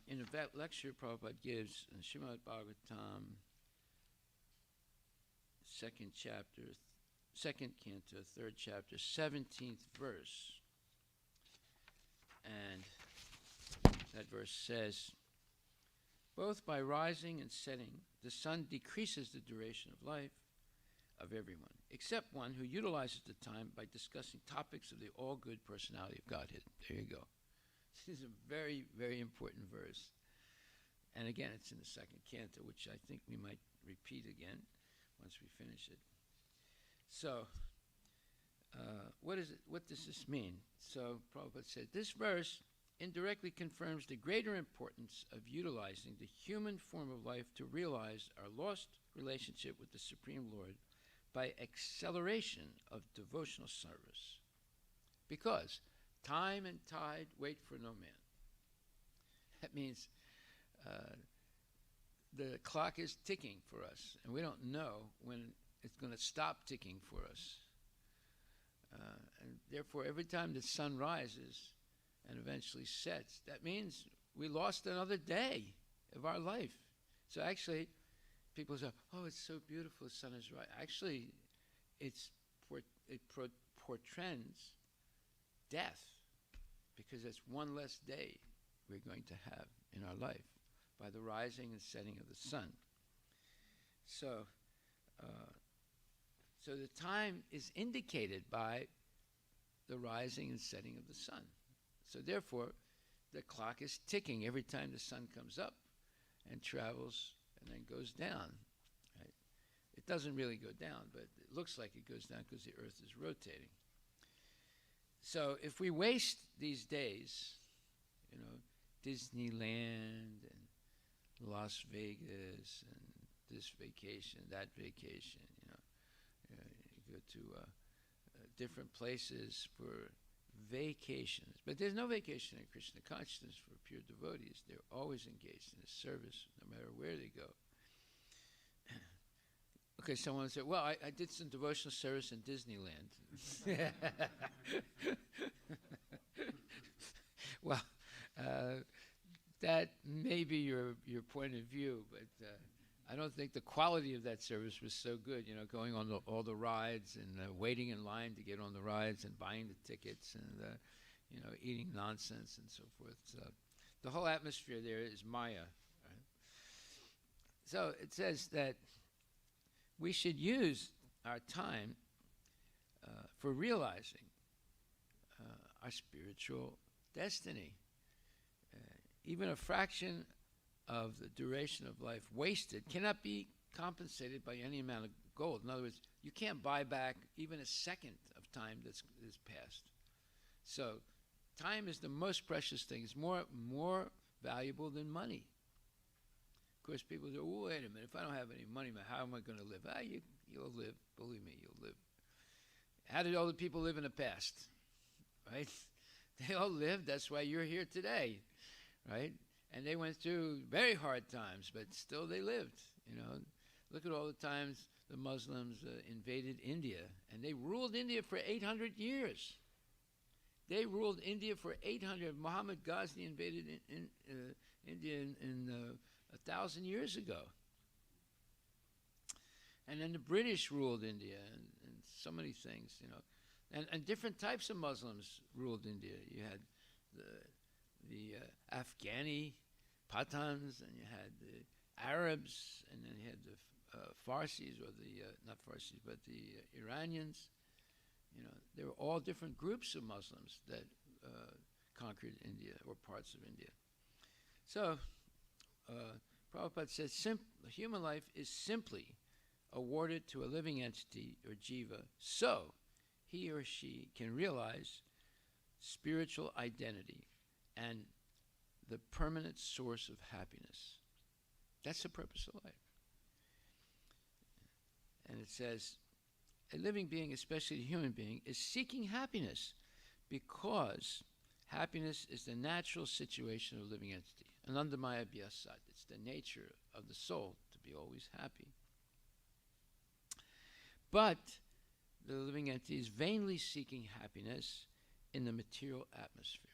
in a lecture Prabhupada gives in Srimad Bhagavatam, 2nd chapter, 2nd canto, 3rd chapter, 17th verse, and that verse says, both by rising and setting, the sun decreases the duration of life of everyone, except one who utilizes the time by discussing topics of the all-good personality of Godhead. There you go. This is a very, very important verse. And again, it's in the 2nd canto, which I think we might repeat again once we finish it. So, What does this mean? So Prabhupada said, this verse indirectly confirms the greater importance of utilizing the human form of life to realize our lost relationship with the Supreme Lord by acceleration of devotional service. Because time and tide wait for no man. That means the clock is ticking for us, and we don't know when it's going to stop ticking for us. And therefore, every time the sun rises and eventually sets, that means we lost another day of our life. So actually, people say, oh, it's so beautiful, the sun is rising. Actually, it portends death, because it's one less day we're going to have in our life by the rising and setting of the sun. So, so the time is indicated by the rising and setting of the sun. So therefore, the clock is ticking every time the sun comes up and travels and then goes down. Right? It doesn't really go down, but it looks like it goes down because the earth is rotating. So if we waste these days, you know, Disneyland and Las Vegas and this vacation, that vacation, you go to different places for vacations. But there's no vacation in Krishna consciousness for pure devotees. They're always engaged in the service, no matter where they go. Okay, someone said, well, I did some devotional service in Disneyland. Well, that may be your point of view, but I don't think the quality of that service was so good, you know, going on all the rides and waiting in line to get on the rides and buying the tickets and, you know, eating nonsense and so forth. So the whole atmosphere there is Maya. Right? So it says that we should use our time for realizing our spiritual destiny. Even a fraction of the duration of life wasted cannot be compensated by any amount of gold. In other words, you can't buy back even a second of time that's passed. So time is the most precious thing. It's more valuable than money. Of course, people say, oh, wait a minute, if I don't have any money, how am I going to live? You'll live. Believe me, you'll live. How did all the people live in the past? Right? They all lived. That's why you're here today. Right? And they went through very hard times, but still they lived. You know, look at all the times the Muslims invaded India, and they ruled India for 800 years. They ruled India for 800. Muhammad Ghazni invaded India in 1,000 years ago. And then the British ruled India, and so many things, you know. And different types of Muslims ruled India. You had the Afghani Pathans, and you had the Arabs, and then you had the Farsis, or the, not Farsis, but the Iranians. You know, there were all different groups of Muslims that conquered India, or parts of India. So, Prabhupada says, human life is simply awarded to a living entity, or jiva, so he or she can realize spiritual identity and the permanent source of happiness. That's the purpose of life. And it says, a living being, especially a human being, is seeking happiness because happiness is the natural situation of a living entity. Anandamaya Vyasat. It's the nature of the soul to be always happy. But the living entity is vainly seeking happiness in the material atmosphere.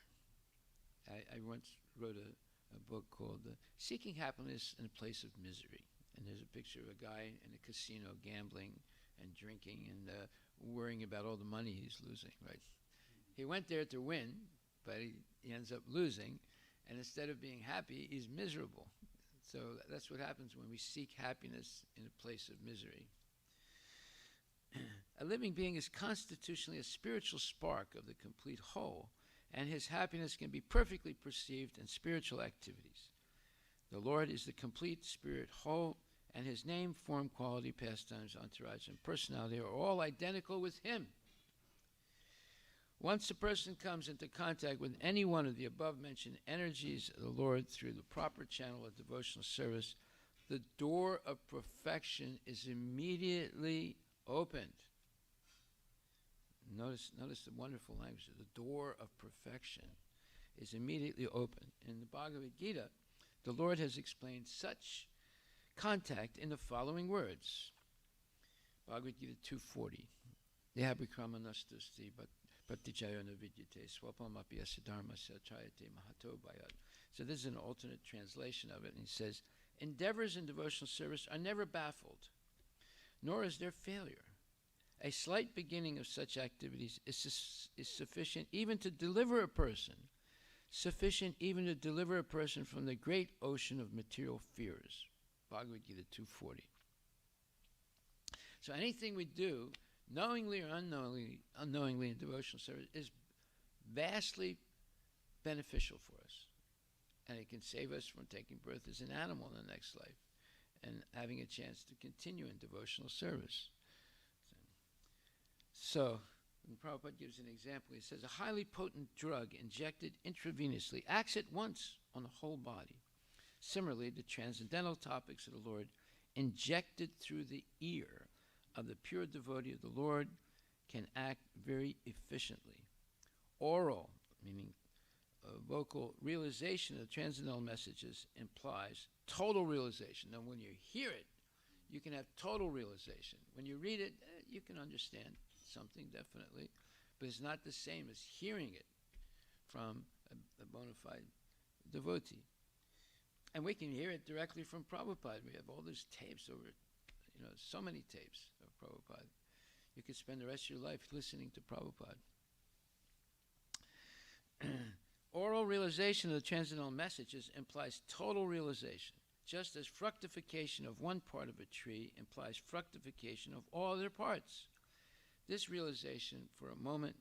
I once wrote a book called Seeking Happiness in a Place of Misery. And there's a picture of a guy in a casino gambling and drinking and worrying about all the money he's losing, right? He went there to win, but he ends up losing. And instead of being happy, he's miserable. So that's what happens when we seek happiness in a place of misery. A living being is constitutionally a spiritual spark of the complete whole, and his happiness can be perfectly perceived in spiritual activities. The Lord is the complete spirit whole, and his name, form, quality, pastimes, entourage, and personality are all identical with him. Once a person comes into contact with any one of the above-mentioned energies of the Lord through the proper channel of devotional service, the door of perfection is immediately opened. Notice the wonderful language. The door of perfection is immediately opened. In the Bhagavad Gita, the Lord has explained such contact in the following words. Bhagavad Gita 2:40. Dehabhikramanastasti Bhattijayana vidyate swapamapi asidharmasya chayate mahato bhayat. So this is an alternate translation of it, and he says, endeavors in devotional service are never baffled, nor is there failure. A slight beginning of such activities is sufficient even to deliver a person, from the great ocean of material fears. Bhagavad Gita 2:40. So anything we do, knowingly or unknowingly in devotional service, is vastly beneficial for us. And it can save us from taking birth as an animal in the next life and having a chance to continue in devotional service. So, Prabhupada gives an example. He says, a highly potent drug injected intravenously acts at once on the whole body. Similarly, the transcendental topics of the Lord injected through the ear of the pure devotee of the Lord can act very efficiently. Oral, meaning vocal realization of the transcendental messages implies total realization. Now, when you hear it, you can have total realization. When you read it, you can understand something definitely, but it's not the same as hearing it from a bona fide devotee. And we can hear it directly from Prabhupada. We have all these tapes over, so many tapes of Prabhupada. You could spend the rest of your life listening to Prabhupada. Oral realization of the transcendental messages implies total realization, just as fructification of one part of a tree implies fructification of all their parts. This realization, for a moment,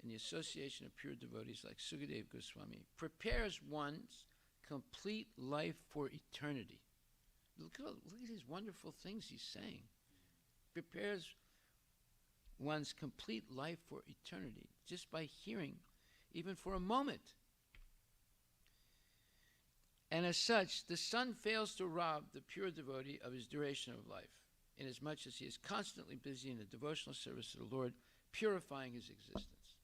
in the association of pure devotees like Sukadeva Goswami, prepares one's complete life for eternity. Look at these wonderful things he's saying. Prepares one's complete life for eternity just by hearing, even for a moment. And as such, the sun fails to rob the pure devotee of his duration of life, inasmuch as he is constantly busy in the devotional service of the Lord, purifying his existence.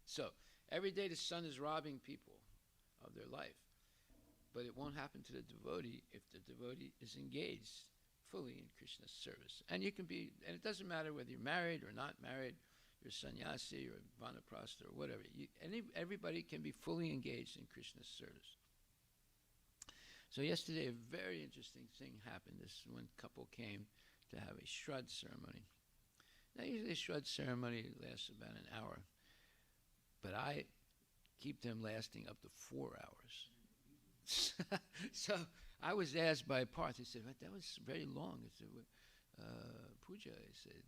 So, every day the sun is robbing people of their life, but it won't happen to the devotee if the devotee is engaged fully in Krishna's service. And you can be, and it doesn't matter whether you're married or not married, you're sannyasi or vanaprastha or whatever. Everybody can be fully engaged in Krishna's service. So yesterday, a very interesting thing happened. This one couple came to have a Shraddha ceremony. Now, usually a Shraddha ceremony lasts about an hour, but I keep them lasting up to 4 hours. So I was asked by Parth, he said, that was very long. I said, puja, I said,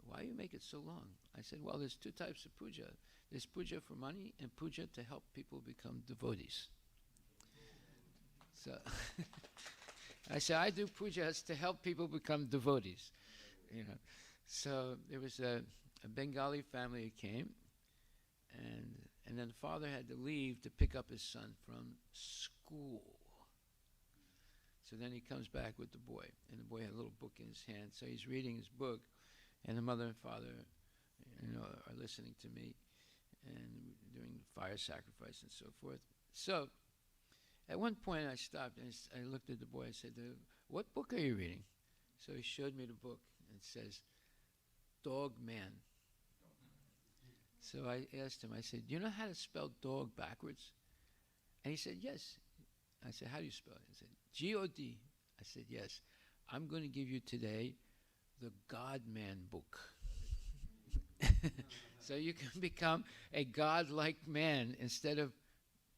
why you make it so long? I said, well, there's two types of puja. There's puja for money and puja to help people become devotees. So I said, I do pujas to help people become devotees. So there was a Bengali family who came, and then the father had to leave to pick up his son from school. So then he comes back with the boy, and the boy had a little book in his hand. So he's reading his book, and the mother and father, are listening to me and doing the fire sacrifice and so forth. So at one point I stopped and I looked at the boy and said, what book are you reading? So he showed me the book, and it says, Dog Man. So I asked him, I said, do you know how to spell dog backwards? And he said, yes. I said, how do you spell it? He said, G-O-D. I said, yes. I'm going to give you today the God-Man book. So you can become a God-like man instead of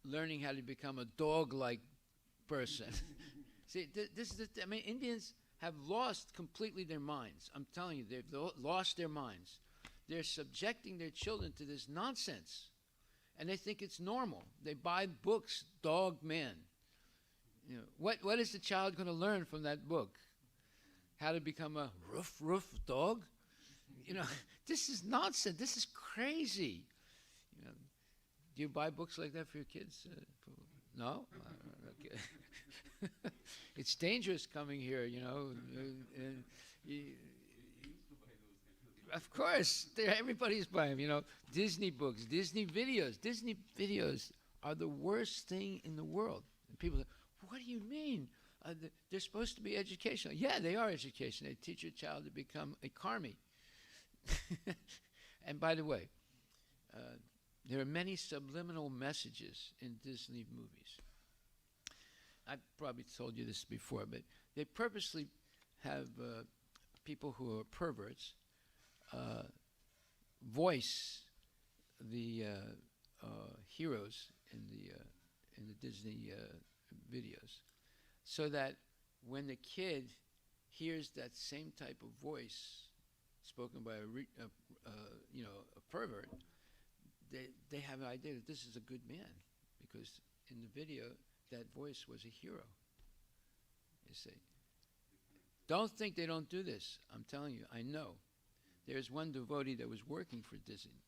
learning how to become a dog-like person. See, Indians have lost completely their minds. I'm telling you, they've lost their minds. They're subjecting their children to this nonsense, and they think it's normal. They buy books, Dog Man. What is the child going to learn from that book? How to become a roof dog? you know, this is nonsense. This is crazy. You know, do you buy books like that for your kids? No? Okay. It's dangerous coming here, you know. And of course, everybody's buying them, you know. Disney books, Disney videos. Disney videos are the worst thing in the world. And people say, what do you mean? They're supposed to be educational. Yeah, they are educational. They teach your child to become a karmi. And by the way, there are many subliminal messages in Disney movies. I've probably told you this before, but they purposely have people who are perverts voice the heroes in the Disney videos, so that when the kid hears that same type of voice spoken by a pervert, they have an idea that this is a good man, because in the video that voice was a hero. You see, don't think they don't do this. I'm telling you, I know. There's one devotee that was working for Disney,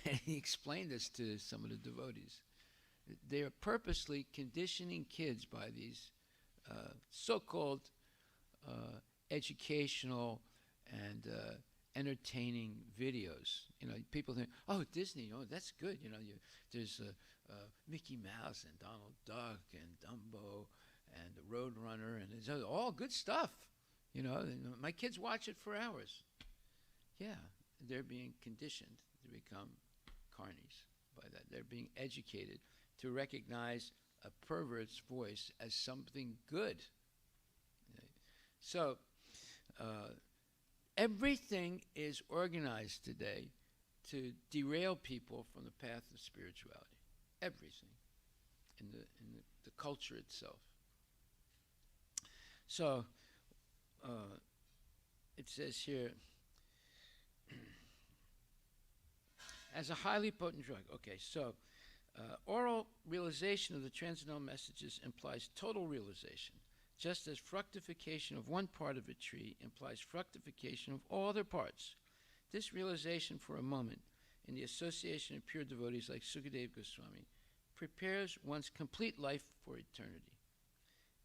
and he explained this to some of the devotees. They are purposely conditioning kids by these so-called educational and entertaining videos. You know, people think, oh, Disney, oh, that's good. You know, there's Mickey Mouse and Donald Duck and Dumbo and the Roadrunner, and it's all good stuff. You know, my kids watch it for hours. Yeah, they're being conditioned to become carnies by that. They're being educated to recognize a pervert's voice as something good. So everything is organized today to derail people from the path of spirituality. Everything in the culture itself. So it says here, as a highly potent drug. Okay, so oral realization of the transcendental messages implies total realization, just as fructification of one part of a tree implies fructification of all other parts. This realization for a moment, in the association of pure devotees like Sukadeva Goswami, prepares one's complete life for eternity.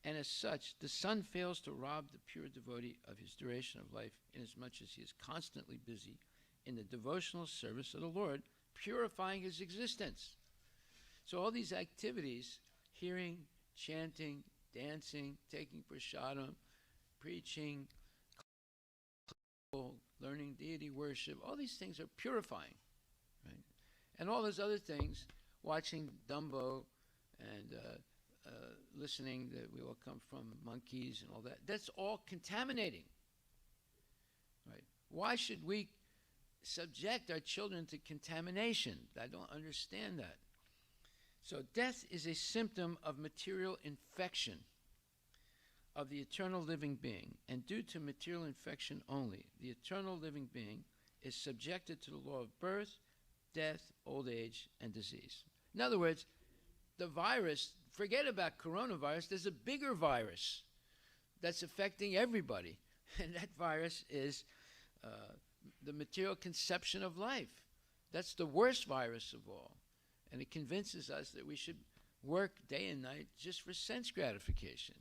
And as such, the sun fails to rob the pure devotee of his duration of life, inasmuch as he is constantly busy in the devotional service of the Lord, purifying his existence. So all these activities, hearing, chanting, dancing, taking prasadam, preaching, learning deity worship, all these things are purifying, right? And all those other things, watching Dumbo and listening that we all come from monkeys and all that, that's all contaminating, right? Why should we subject our children to contamination? I don't understand that. So death is a symptom of material infection of the eternal living being, and due to material infection only, the eternal living being is subjected to the law of birth, death, old age, and disease. In other words, the virus, forget about coronavirus, there's a bigger virus that's affecting everybody, and that virus is the material conception of life. That's the worst virus of all. And it convinces us that we should work day and night just for sense gratification.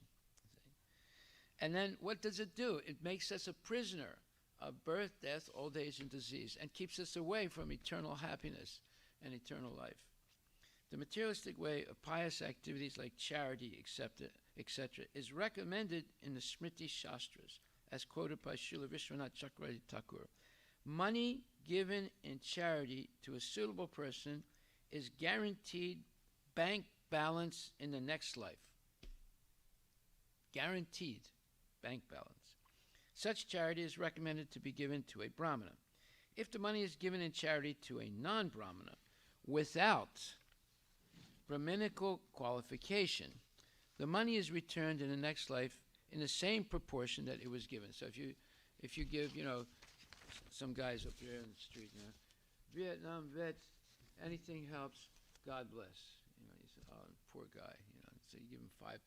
And then what does it do? It makes us a prisoner of birth, death, old age, and disease, and keeps us away from eternal happiness and eternal life. The materialistic way of pious activities like charity, etc., is recommended in the Smriti Shastras, as quoted by Srila Vishwanath Chakravarti Thakur. Money given in charity to a suitable person is guaranteed bank balance in the next life. Guaranteed bank balance. Such charity is recommended to be given to a Brahmana. If the money is given in charity to a non-Brahmana without Brahminical qualification, the money is returned in the next life in the same proportion that it was given. So if you give, some guys up here in the street, Vietnam vet, anything helps, God bless. You say, oh, poor guy, so you give him $5.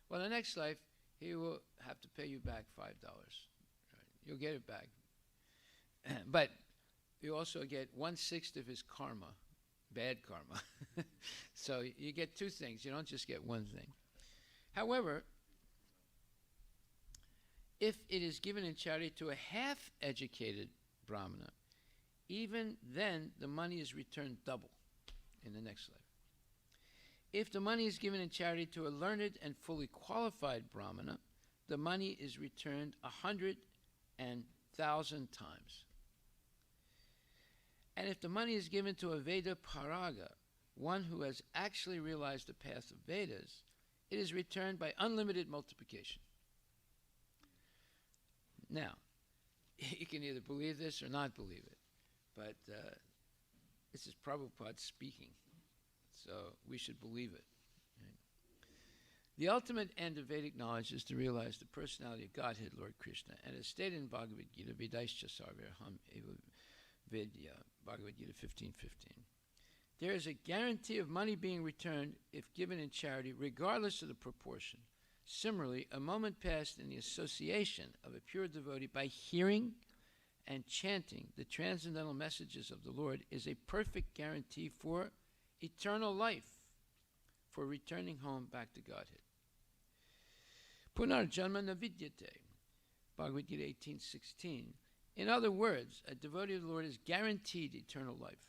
Well, the next life, he will have to pay you back $5. Right? You'll get it back But you also get 1/6 of his karma, bad karma. So you get two things. You don't just get one thing. However, if it is given in charity to a half-educated Brahmana, even then the money is returned double in the next life. If the money is given in charity to a learned and fully qualified Brahmana, the money is returned 100,000 times. And if the money is given to a Veda Paraga, one who has actually realized the path of Vedas, it is returned by unlimited multiplication. Now, you can either believe this or not believe it, but this is Prabhupada speaking, so we should believe it. Right? The ultimate end of Vedic knowledge is to realize the personality of Godhead, Lord Krishna, and as stated in Bhagavad Gita, Vedaischa sarvarham eva Vidya, Bhagavad Gita 15:15. There is a guarantee of money being returned if given in charity, regardless of the proportion. Similarly, a moment passed in the association of a pure devotee by hearing and chanting the transcendental messages of the Lord is a perfect guarantee for eternal life, for returning home back to Godhead. Punarjanma na vidyate, Bhagavad Gita 18:16. In other words, a devotee of the Lord is guaranteed eternal life.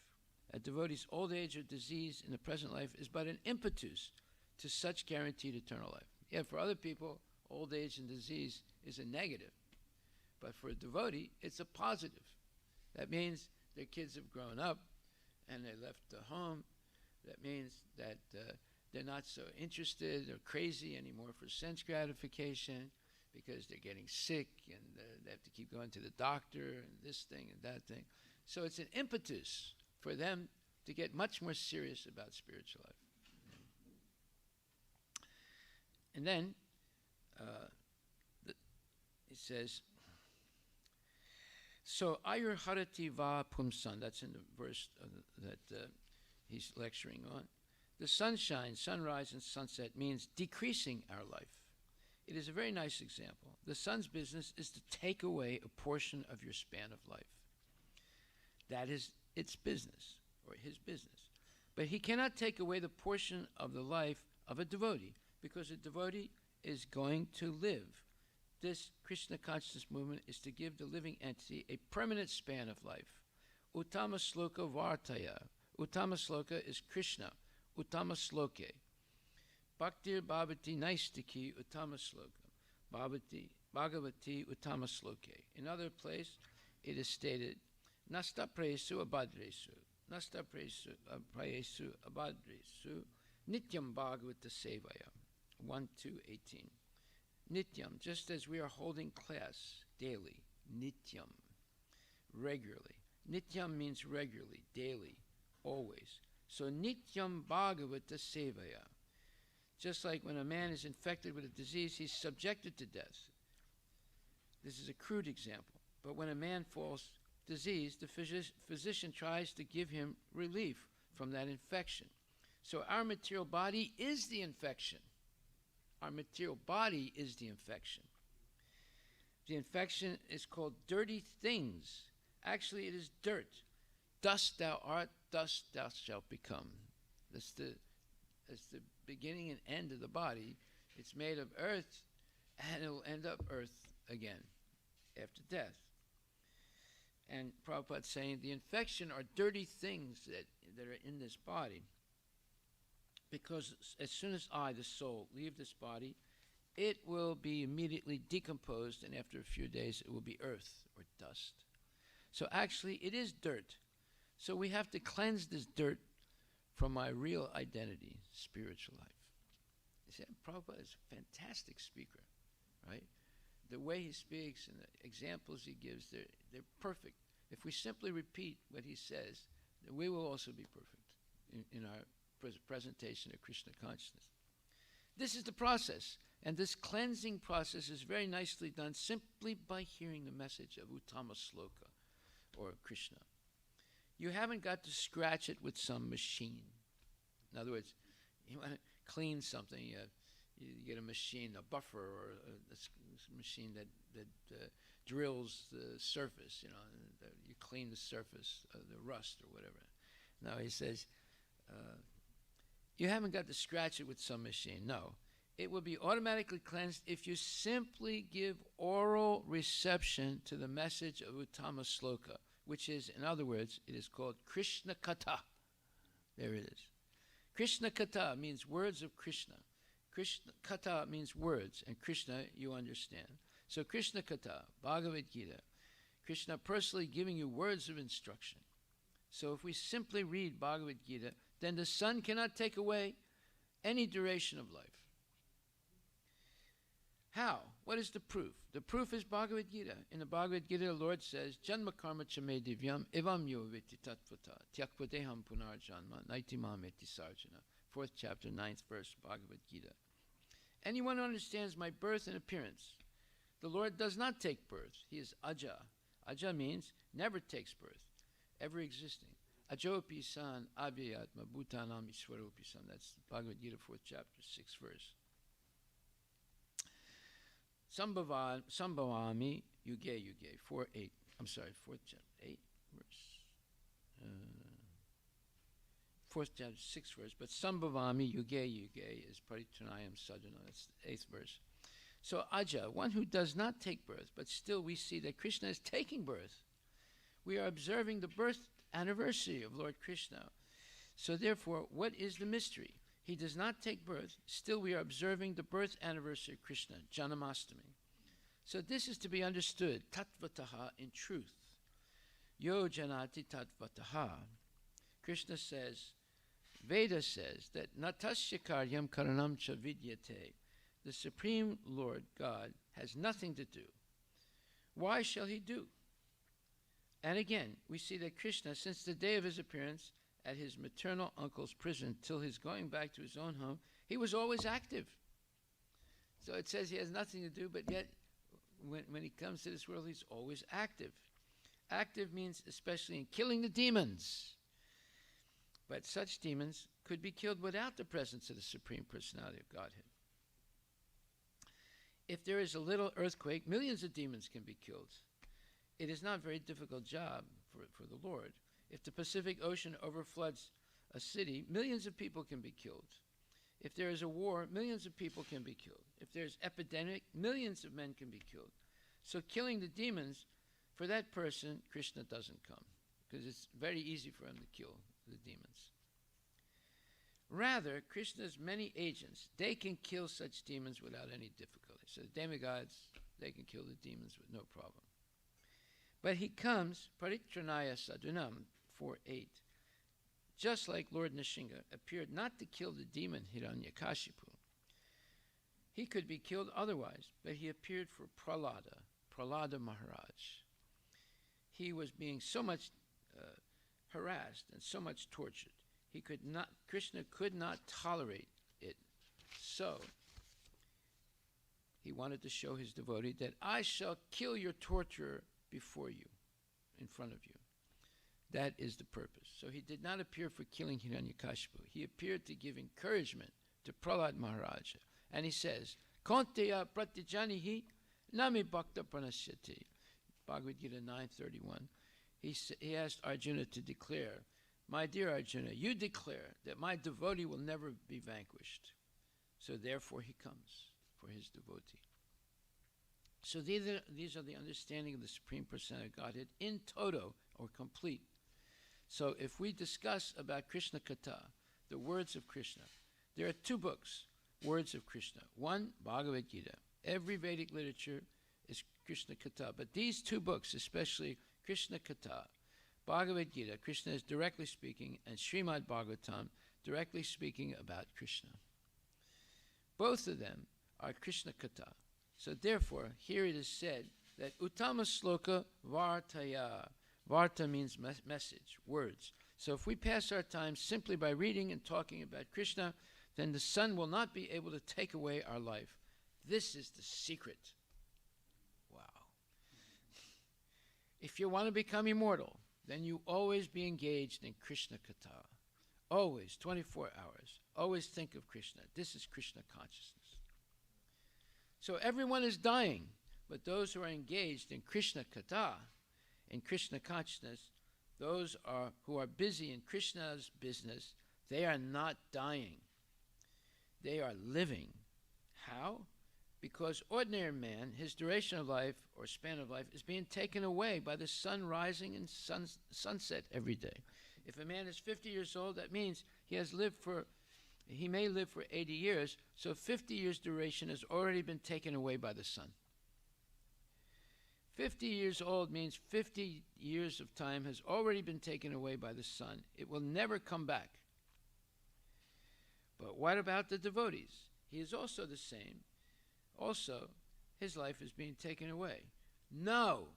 A devotee's old age or disease in the present life is but an impetus to such guaranteed eternal life. Yeah, for other people, old age and disease is a negative. But for a devotee, it's a positive. That means their kids have grown up and they left the home. That means that they're not so interested or crazy anymore for sense gratification because they're getting sick and they have to keep going to the doctor and this thing and that thing. So it's an impetus for them to get much more serious about spiritual life. And then it says, so ayur harati va pumsan, that's in the verse that he's lecturing on. The sunshine, sunrise, and sunset means decreasing our life. It is a very nice example. The sun's business is to take away a portion of your span of life. That is its business, or his business. But he cannot take away the portion of the life of a devotee, because a devotee is going to live. This Krishna consciousness movement is to give the living entity a permanent span of life. Uttama sloka vartaya. Uttama sloka is Krishna. Uttama sloke. Bhaktir bhavati naistiki uttama sloka. Bhagavati uttama sloke. In other place, it is stated, Nasta presu abadresu. Nasta presu abadresu. Nityam bhagavata sevaya. 1:2:18. Nityam, just as we are holding class daily. Nityam, regularly. Nityam means regularly, daily, always. So Nityam bhagavata sevaya. Just like when a man is infected with a disease, he's subjected to death. This is a crude example. But when a man falls diseased, the physician tries to give him relief from that infection. So our material body is the infection. Our material body is the infection. The infection is called dirty things. Actually, it is dirt. Dust thou art, dust thou shalt become. That's the beginning and end of the body. It's made of earth, and it will end up earth again after death. And Prabhupada's saying the infection are dirty things that are in this body. Because as soon as I, the soul, leave this body, it will be immediately decomposed, and after a few days it will be earth or dust. So actually it is dirt. So we have to cleanse this dirt from my real identity, spiritual life. You see, Prabhupada is a fantastic speaker, right? The way he speaks and the examples he gives, they're perfect. If we simply repeat what he says, then we will also be perfect in our presentation of Krishna consciousness. This is the process, and this cleansing process is very nicely done simply by hearing the message of Uttama Sloka, or Krishna. You haven't got to scratch it with some machine. In other words, you want to clean something, you get a machine, a buffer, or a machine that drills the surface, and you clean the surface of the rust or whatever. Now he says, you haven't got to scratch it with some machine. No. It will be automatically cleansed if you simply give oral reception to the message of Uttama Sloka, which is, in other words, it is called Krishna Katha. There it is. Krishna Katha means words of Krishna. Krishna Katha means words, and Krishna you understand. So Krishna Katha, Bhagavad Gita, Krishna personally giving you words of instruction. So if we simply read Bhagavad Gita, then the sun cannot take away any duration of life. How? What is the proof? The proof is Bhagavad Gita. In the Bhagavad Gita, the Lord says, Janma karma chame divyam evam yo viti tatvata tyakvadeham punar janma naitimam eti sarjana. 4th chapter, 9th verse, Bhagavad Gita. Anyone who understands my birth and appearance, the Lord does not take birth. He is aja. Aja means never takes birth, ever existing. Ajopi san abhyatma bhutanam iswaropi san. That's Bhagavad Gita, 4th chapter, 6th verse. Sambhavami yuge yuge, 4:8. I'm sorry, 4th chapter, 8 verse. 4th chapter, 6th verse. But Sambhavami yuge yuge is paritranayam sadhana. That's the 8th verse. So Aja, one who does not take birth, but still we see that Krishna is taking birth. We are observing the birth anniversary of Lord Krishna. So therefore, what is the mystery? He does not take birth. Still, we are observing the birth anniversary of Krishna, Janamastami. So this is to be understood, tatvataha, in truth. Yo janati tatvataha. Krishna says, Veda says that natasya karyam karanam cha vidyate. The Supreme Lord God has nothing to do. Why shall he do? And again, we see that Krishna, since the day of his appearance, at his maternal uncle's prison till his going back to his own home, he was always active. So it says he has nothing to do, but yet when he comes to this world, he's always active. Active means especially in killing the demons. But such demons could be killed without the presence of the Supreme Personality of Godhead. If there is a little earthquake, millions of demons can be killed. It is not a very difficult job for the Lord. If the Pacific Ocean overfloods a city, millions of people can be killed. If there is a war, millions of people can be killed. If there's epidemic, millions of men can be killed. So killing the demons, for that person, Krishna doesn't come, because it's very easy for him to kill the demons. Rather, Krishna's many agents, they can kill such demons without any difficulty. So the demigods, they can kill the demons with no problem. But he comes, paritranaya sadhunam, 4:8, just like Lord Nrsimha appeared not to kill the demon Hiranyakashipu. He could be killed otherwise, but he appeared for Prahlada Maharaj. He was being so much harassed and so much tortured. Krishna could not tolerate it. So he wanted to show his devotee that I shall kill your torturer before you, in front of you. That is the purpose. So he did not appear for killing Hiranyakashipu. He appeared to give encouragement to Prahlad Maharaj. And he says, Konteya pratijanihi nami bhakta pranashyati. Bhagavad Gita 9:31. He asked Arjuna to declare, my dear Arjuna, you declare that my devotee will never be vanquished. So therefore he comes for his devotee. So these are the understanding of the Supreme Personality of Godhead in toto, or complete. So if we discuss about Krishna Katha, the words of Krishna, there are 2 books, words of Krishna. One, Bhagavad Gita. Every Vedic literature is Krishna Katha. But these 2 books, especially Krishna Katha, Bhagavad Gita, Krishna is directly speaking, and Srimad Bhagavatam, directly speaking about Krishna. Both of them are Krishna Katha. So therefore, here it is said that Uttama Sloka Vartaya. Varta means message, words. So if we pass our time simply by reading and talking about Krishna, then the sun will not be able to take away our life. This is the secret. Wow. If you want to become immortal, then you always be engaged in Krishna Katha. Always, 24 hours. Always think of Krishna. This is Krishna consciousness. So everyone is dying. But those who are engaged in Krishna Katha, in Krishna consciousness, those who are busy in Krishna's business, they are not dying. They are living. How? Because ordinary man, his duration of life or span of life is being taken away by the sun rising and sunset every day. If a man is 50 years old, that means he may live for 80 years, so 50 years duration has already been taken away by the sun. 50 years old means 50 years of time has already been taken away by the sun. It will never come back. But what about the devotees? He is also the same. Also, his life is being taken away. No,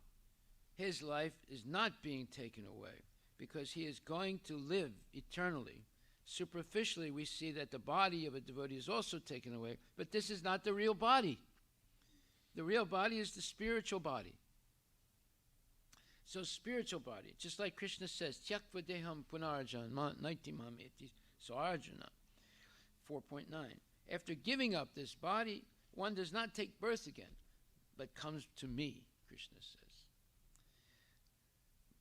his life is not being taken away because he is going to live eternally. Superficially, we see that the body of a devotee is also taken away, but this is not the real body. The real body is the spiritual body. So spiritual body, just like Krishna says, Tyaktva deham punarjan naitimam iti. So Arjuna, 4.9. After giving up this body, one does not take birth again, but comes to me, Krishna says.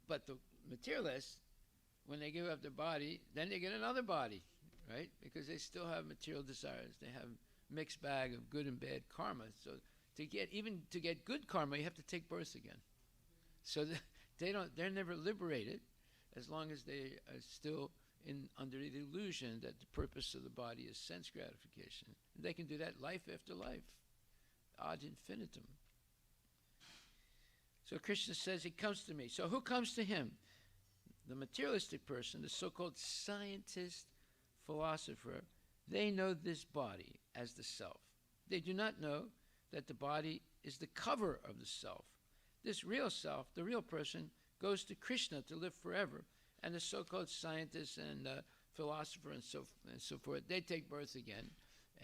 But the materialists, when they give up their body, then they get another body, right? Because they still have material desires. They have a mixed bag of good and bad karma. So to get good karma, you have to take birth again. So they're never liberated as long as they are still under the illusion that the purpose of the body is sense gratification. And they can do that life after life, ad infinitum. So Krishna says he comes to me. So who comes to him? The materialistic person, the so-called scientist, philosopher, they know this body as the self. They do not know that the body is the cover of the self. This real self, the real person, goes to Krishna to live forever. And the so-called scientists and philosopher and so forth, they take birth again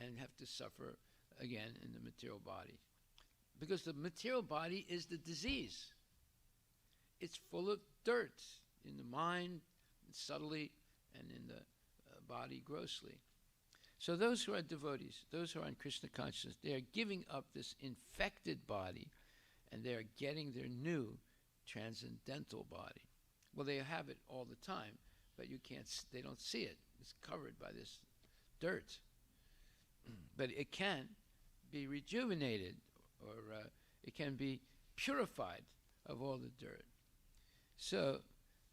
and have to suffer again in the material body. Because the material body is the disease. It's full of dirt in the mind, subtly, and in the body, grossly. So those who are devotees, those who are in Krishna consciousness, they are giving up this infected body, and they are getting their new transcendental body. Well, they have it all the time, but they don't see it. It's covered by this dirt. But it can be rejuvenated, or it can be purified of all the dirt. So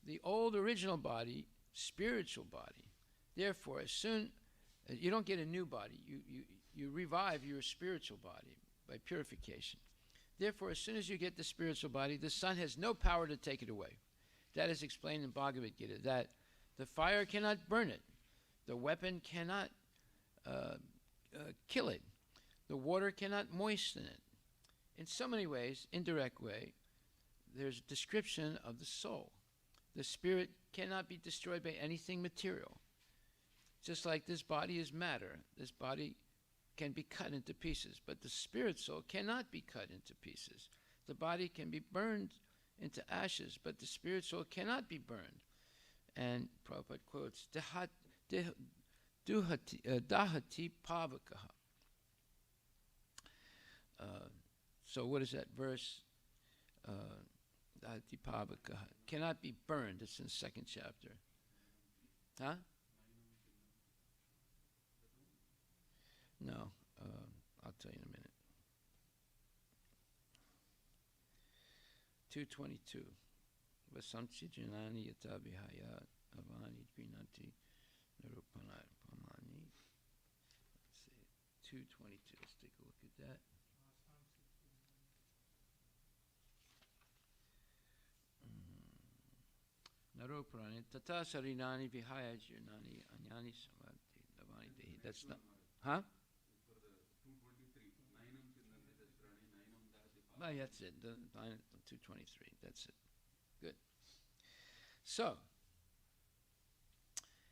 the old original body, spiritual body, therefore, as soon you don't get a new body, you revive your spiritual body by purification. Therefore, as soon as you get the spiritual body, the sun has no power to take it away. That is explained in Bhagavad Gita, that the fire cannot burn it, the weapon cannot kill it, the water cannot moisten it. In so many ways, indirect way, there's a description of the soul. The spirit cannot be destroyed by anything material. Just like this body is matter, this body can be cut into pieces, but the spirit soul cannot be cut into pieces. The body can be burned into ashes, but the spirit soul cannot be burned. And Prabhupada quotes, dahati pavakaha. So what is that verse? Dahati pavakaha. Cannot be burned. It's in the second chapter. Huh? No. I'll tell you in a minute. 222. Vasamchi janani yata vihaya avani grinanti narupanai pamani. Let's see. 222. Let's take a look at that. Narupanani tata sarinani vihaya janani anyani samadhi avani dehi. That's not. Huh? Oh, that's it. The 223. That's it. Good. So,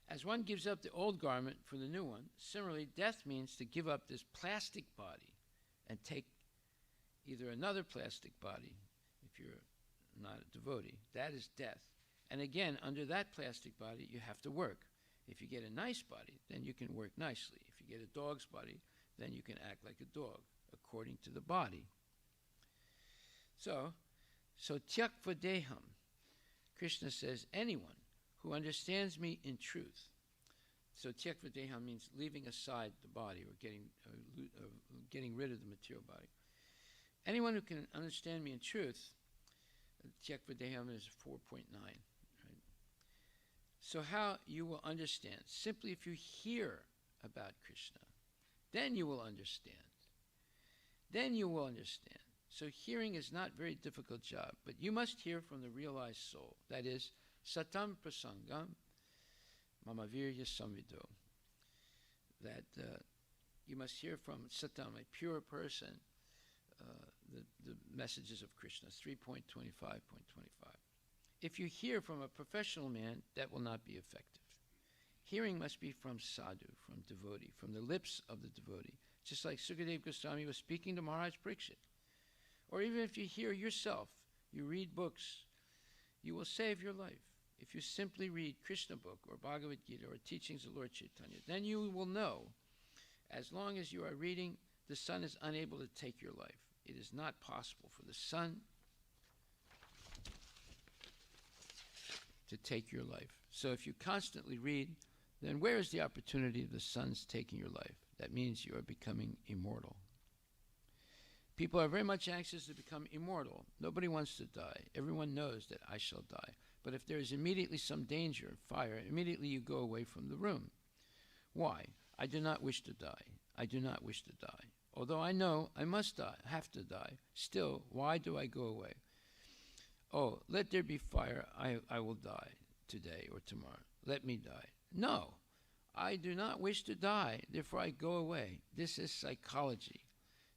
as one gives up the old garment for the new one, similarly, death means to give up this plastic body and take either another plastic body, if you're not a devotee. That is death. And again, under that plastic body, you have to work. If you get a nice body, then you can work nicely. If you get a dog's body, then you can act like a dog, according to the body. So tyakva deham, Krishna says, anyone who understands me in truth. So tyakva deham means leaving aside the body or getting rid of the material body. Anyone who can understand me in truth, tyakva deham is 4.9. Right? So how you will understand? Simply if you hear about Krishna, then you will understand. Then you will understand. So hearing is not a very difficult job, but you must hear from the realized soul. That is, satam prasangam mamavirya samvido. That you must hear from satam, a pure person, the messages of Krishna, 3.25.25. If you hear from a professional man, that will not be effective. Hearing must be from sadhu, from devotee, from the lips of the devotee. Just like Sukadeva Goswami was speaking to Maharaj Parikshit. Or even if you hear yourself, you read books, you will save your life. If you simply read Krishna book or Bhagavad Gita or teachings of Lord Chaitanya, then you will know, as long as you are reading, the sun is unable to take your life. It is not possible for the sun to take your life. So if you constantly read, then where is the opportunity of the sun's taking your life? That means you are becoming immortal. People are very much anxious to become immortal. Nobody wants to die. Everyone knows that I shall die. But if there is immediately some danger, fire, immediately you go away from the room. Why? I do not wish to die. I do not wish to die. Although I know I must die, have to die, still, why do I go away? Oh, let there be fire, I will die today or tomorrow. Let me die. No, I do not wish to die, therefore I go away. This is psychology.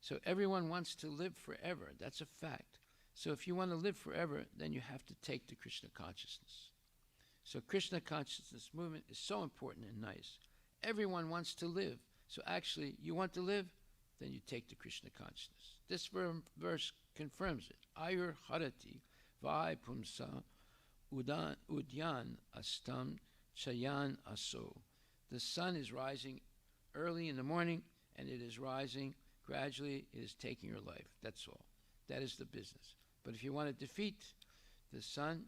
So everyone wants to live forever. That's a fact. So if you want to live forever, then you have to take the Krishna consciousness. So Krishna consciousness movement is so important and nice. Everyone wants to live. So actually, you want to live, then you take the Krishna consciousness. This verse confirms it. Ayur harati vai pumsa udyan astam chayan aso. The sun is rising early in the morning, and it is rising gradually. It is taking your life. That's all. That is the business. But if you want to defeat the sun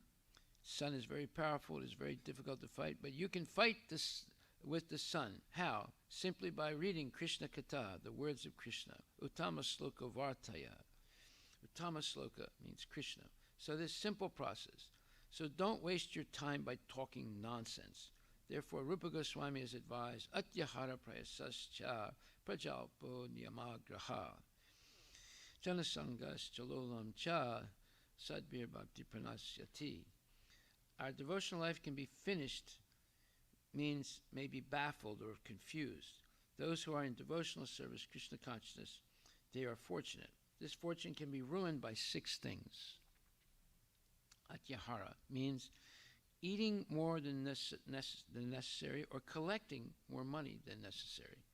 is very powerful. It is very difficult to fight. But you can fight this with the sun. How? Simply by reading Krishna Katha, the words of Krishna. Uttama Sloka Vartaya. Uttama Sloka means Krishna. So this simple process. So don't waste your time by talking nonsense. Therefore, Rupa Goswami has advised, Atyahara prayasascha prajalpo niyamagraha janasangas chalolam cha sadbir bhakti pranasyati. Our devotional life can be finished, means may be baffled or confused. Those who are in devotional service, Krishna consciousness, they are fortunate. This fortune can be ruined by 6 things. Atyahara means eating more than necessary or collecting more money than necessary.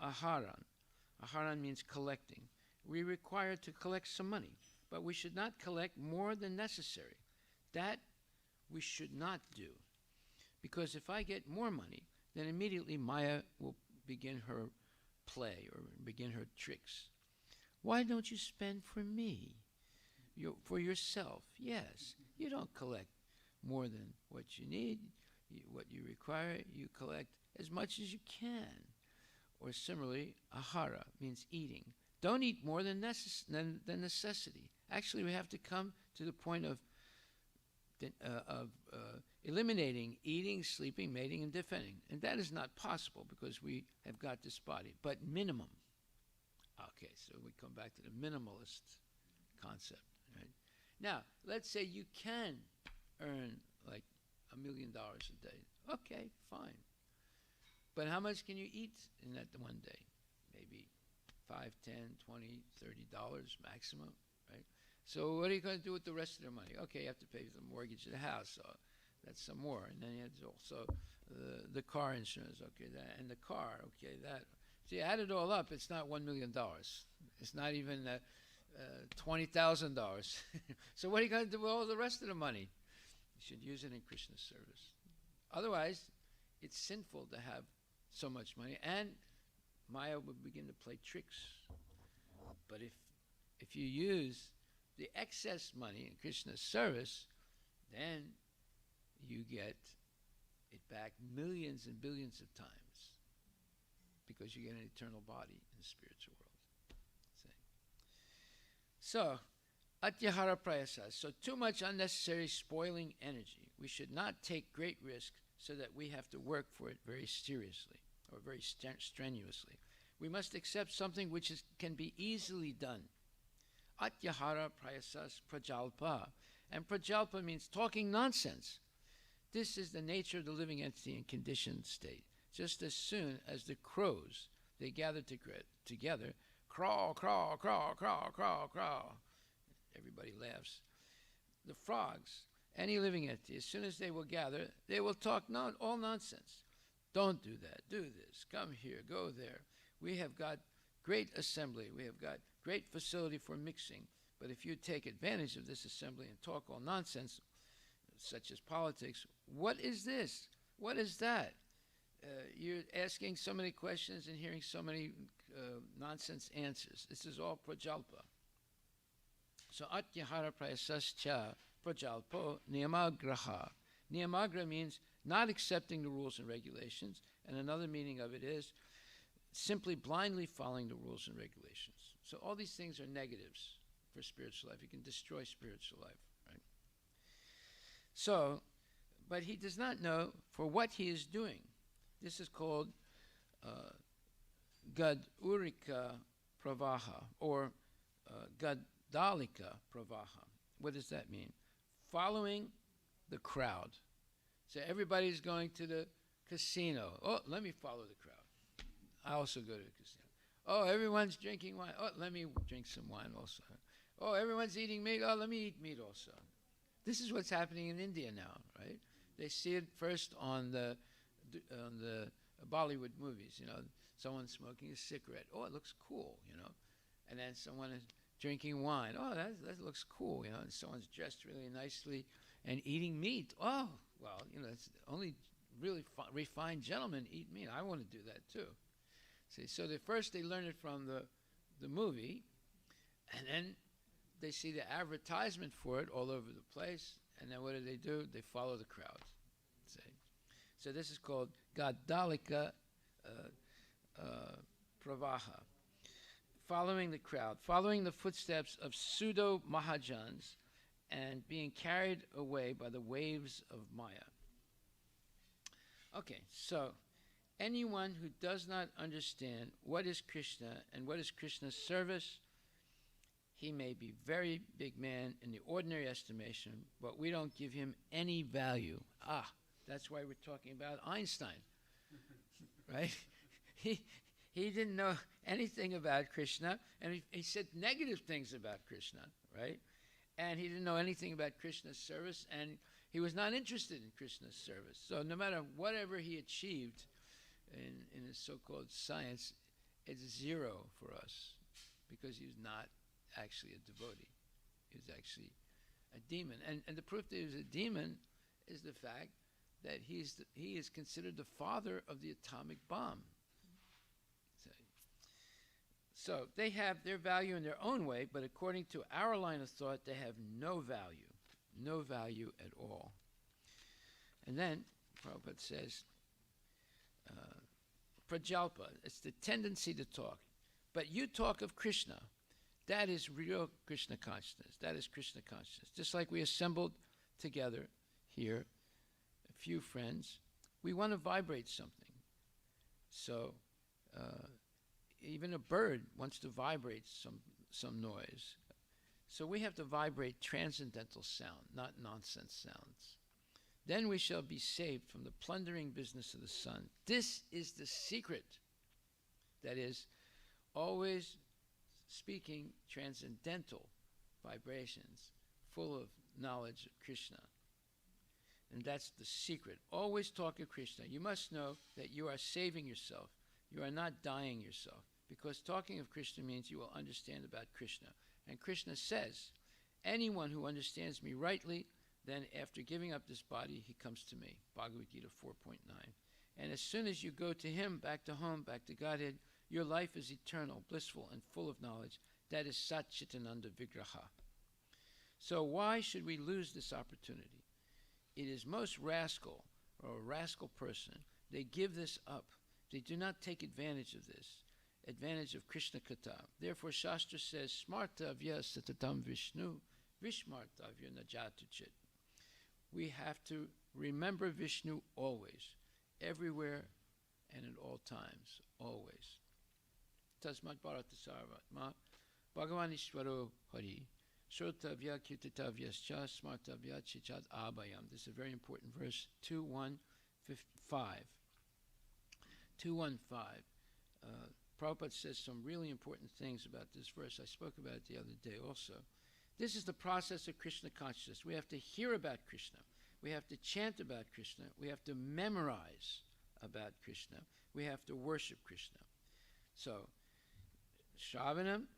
Aharan. Aharan means collecting. We're required to collect some money, but we should not collect more than necessary. That we should not do. Because if I get more money, then immediately Maya will begin her play or begin her tricks. Why don't you spend for me? For yourself? Yes. You don't collect more than what you need, what you require. You collect as much as you can. Or similarly, ahara means eating. Don't eat more than necessity. Actually, we have to come to the point of eliminating eating, sleeping, mating, and defending. And that is not possible because we have got this body. But minimum. Okay, so we come back to the minimalist concept. Right? Now, let's say you can earn like $1 million a day. Okay, fine. But how much can you eat in that one day? Maybe $5, $10, $20, $30 maximum, right? So what are you going to do with the rest of their money? Okay, you have to pay the mortgage of the house, so that's some more. And then you have to also the car insurance, okay, that, and the car, okay, that. So you add it all up, it's not $1 million. It's not even $20,000. So what are you going to do with all the rest of the money? You should use it in Krishna's service. Otherwise, it's sinful to have so much money, and Maya would begin to play tricks. But if you use the excess money in Krishna's service, then you get it back millions and billions of times, because you get an eternal body in the spiritual world. See? So, atyahara prayasa, so too much unnecessary spoiling energy. We should not take great risk so that we have to work for it very seriously or very strenuously. We must accept something which can be easily done. Atyahara prayasas prajalpa. And prajalpa means talking nonsense. This is the nature of the living entity in conditioned state. Just as soon as the crows, they gather together, craw, craw, craw, craw, craw, craw. Everybody laughs. The frogs, any living entity, as soon as they will gather, they will talk all nonsense. Don't do that. Do this. Come here. Go there. We have got great assembly. We have got great facility for mixing. But if you take advantage of this assembly and talk all nonsense, such as politics, what is this? What is that? You're asking so many questions and hearing so many nonsense answers. This is all prajalpa. So atyahara prayasascha prajalpo niyamagraha. Niyamagra means not accepting the rules and regulations, and another meaning of it is simply blindly following the rules and regulations. So all these things are negatives for spiritual life. You can destroy spiritual life, right? So, but he does not know for what he is doing. This is called gadurika pravaha, or gadalika pravaha. What does that mean? Following the crowd. So everybody's going to the casino. Oh, let me follow the crowd. I also go to the casino. Oh, everyone's drinking wine. Oh, let me drink some wine also. Oh, everyone's eating meat. Oh, let me eat meat also. This is what's happening in India now, right? They see it first on the Bollywood movies, you know, someone smoking a cigarette. Oh, it looks cool, you know. And then someone is drinking wine. Oh, that looks cool, you know. And someone's dressed really nicely and eating meat. Oh, well, you know, it's only really refined gentlemen eat meat. I want to do that too. See, so first they learn it from the movie, and then they see the advertisement for it all over the place, and then what do? They follow the crowd. See? So this is called gadalika pravaha, following the crowd, following the footsteps of pseudo mahajans, and being carried away by the waves of Maya. Okay, so anyone who does not understand what is Krishna and what is Krishna's service, he may be very big man in the ordinary estimation, but we don't give him any value. That's why we're talking about Einstein, right? He didn't know anything about Krishna, and he said negative things about Krishna, right? And he didn't know anything about Krishna's service, and he was not interested in Krishna's service. So no matter whatever he achieved in his so-called science, it's zero for us, because he was not actually a devotee. He was actually a demon. And the proof that he was a demon is the fact that he is considered the father of the atomic bomb. So they have their value in their own way, but according to our line of thought, they have no value at all. And then Prabhupada says, prajalpa, it's the tendency to talk. But you talk of Krishna. That is real Krishna consciousness. That is Krishna consciousness. Just like we assembled together here, a few friends, we want to vibrate something. So even a bird wants to vibrate some noise. So we have to vibrate transcendental sound, not nonsense sounds. Then we shall be saved from the plundering business of the sun. This is the secret. That is, always speaking transcendental vibrations, full of knowledge of Krishna. And that's the secret. Always talk of Krishna. You must know that you are saving yourself. You are not dying yourself. Because talking of Krishna means you will understand about Krishna. And Krishna says, anyone who understands me rightly, then after giving up this body, he comes to me. Bhagavad Gita 4.9. And as soon as you go to him, back to home, back to Godhead, your life is eternal, blissful, and full of knowledge. That is Sat Chitananda Vigraha. So why should we lose this opportunity? It is most rascal, or a rascal person, they give this up. They do not take advantage of this, advantage of Krishna Katha. Therefore, Shastra says, Smartavya Satatam Vishnu, Vishmartavya Najatuchit. We have to remember Vishnu always, everywhere and at all times, always. Tasmat Bharata Sarvatma, Bhagavan Ishvaro Hari, Shrotavya Kirtitavyascha Smartavya Chichat Abhayam. This is a very important verse, 2.1.5. 2.1.5. Prabhupada says some really important things about this verse. I spoke about it the other day also. This is the process of Krishna consciousness. We have to hear about Krishna. We have to chant about Krishna. We have to memorize about Krishna. We have to worship Krishna. So, Shravanam,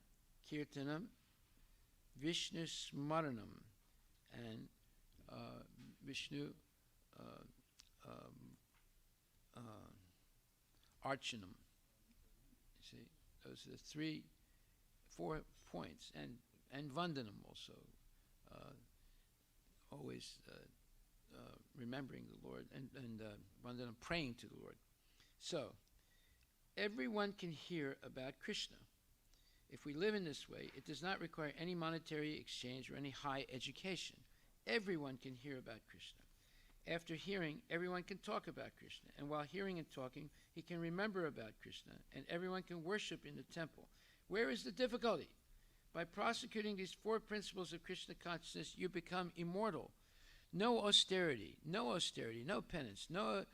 Kirtanam, Vishnu Smaranam, and Vishnu Archanam. You see, those are the 4 points, and Vandanam also. Always remembering the Lord, and Vandanam, praying to the Lord. So, everyone can hear about Krishna. If we live in this way, it does not require any monetary exchange or any high education. Everyone can hear about Krishna. After hearing, everyone can talk about Krishna. And while hearing and talking, he can remember about Krishna. And everyone can worship in the temple. Where is the difficulty? By prosecuting these 4 principles of Krishna consciousness, you become immortal. No austerity, no penance, no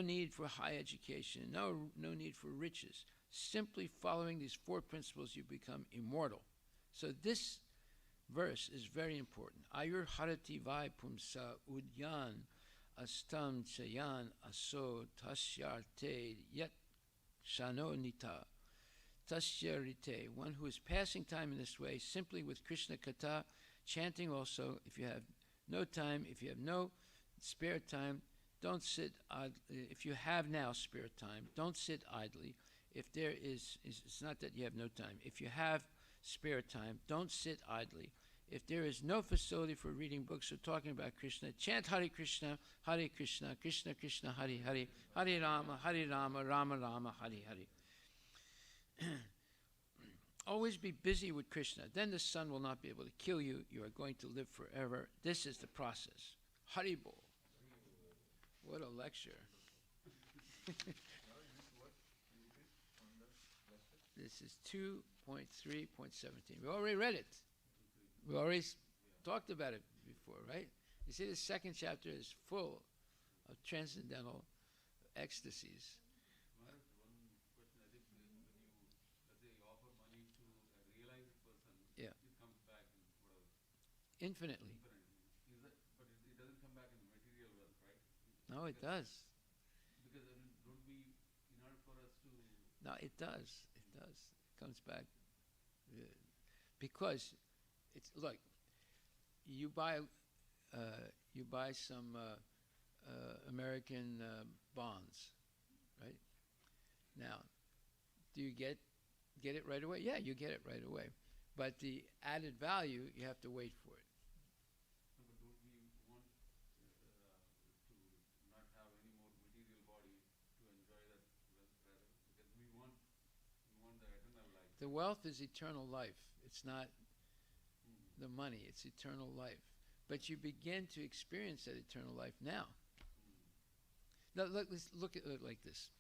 need for high education, no need for riches. Simply following these 4 principles, you become immortal. So this verse is very important. Ayur harati vai pumsa udyan astam chayan aso tasyarte yet shano nita tasyarite. One who is passing time in this way, simply with Krishna Katha, chanting also. If you have no time, if you have no spare time, don't sit idly. If you have now spare time, don't sit idly. If there is, it's not that you have no time. If you have spare time, don't sit idly. If there is no facility for reading books or talking about Krishna, chant Hare Krishna, Krishna Krishna, Hare Hare, Hare Rama, Rama Rama, Hare Hare. Always be busy with Krishna. Then the sun will not be able to kill you. You are going to live forever. This is the process. Haribol. What a lecture. This is 2.3.17. We already read it. We already talked about it before, right? You see, the second chapter is full of transcendental ecstasies. One question, I think when you, let's say you offer money to a realized person, Yeah. it comes back in whatever, Infinitely. Is that, but it doesn't come back in material wealth, right? No, it does. Because I mean, don't we, in order for us to... No, it does. It does. It comes back. Because it's, look, you buy some American bonds, right? Now, do you get it right away? Yeah, you get it right away. But the added value, you have to wait for it. No, but don't we want to not have any more material body to enjoy that wealth rather? Because we want the eternal life. The wealth is eternal life. It's not the money, it's eternal life. But you begin to experience that eternal life now. Now, let's look at it like this.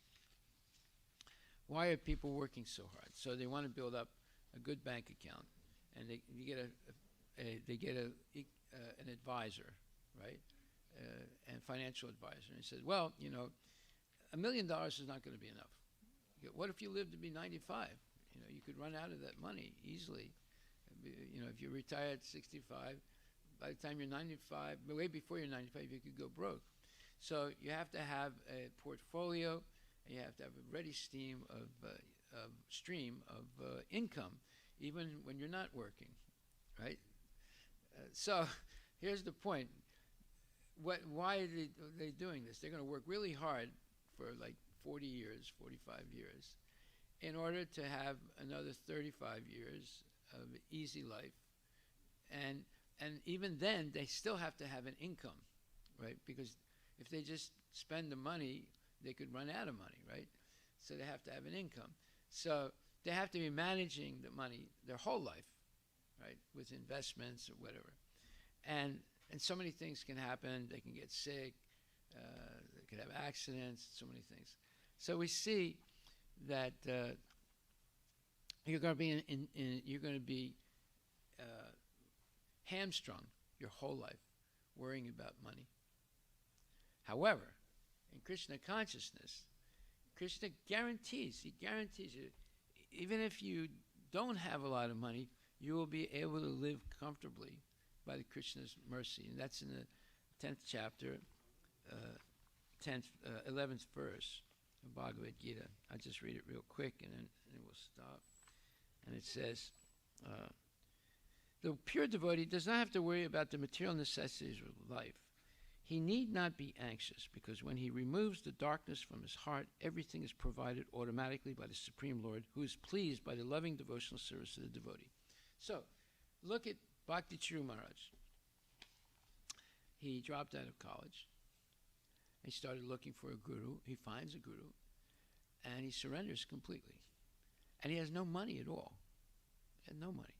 Why are people working so hard? So they want to build up a good bank account, and they get an advisor, right? And financial advisor. And he says, well, you know, $1 million is not going to be enough. You go, what if you live to be 95? You know, you could run out of that money easily. You know, if you retire at 65, by the time you're 95, way before you're 95, you could go broke. So you have to have a portfolio, and you have to have a ready stream of income, even when you're not working, right? So here's the point. Why are they doing this? They're going to work really hard for like 40 years, 45 years, in order to have another 35 years easy life, and even then they still have to have an income, right? Because if they just spend the money, they could run out of money, right? So they have to have an income. So they have to be managing the money their whole life, right, with investments or whatever. And so many things can happen. They can get sick. They could have accidents. So many things. So we see that you're going to be hamstrung your whole life worrying about money. However, in Krishna consciousness, Krishna guarantees you, even if you don't have a lot of money, you will be able to live comfortably by the Krishna's mercy. And that's in the 10th chapter, 11th verse of Bhagavad Gita. I'll just read it real quick and then we'll stop. And it says, the pure devotee does not have to worry about the material necessities of life. He need not be anxious, because when he removes the darkness from his heart, everything is provided automatically by the Supreme Lord, who is pleased by the loving devotional service of the devotee. So, look at Bhakti Chiru Maharaj. He dropped out of college. He started looking for a guru. He finds a guru, and he surrenders completely. And he has no money at all. He had no money.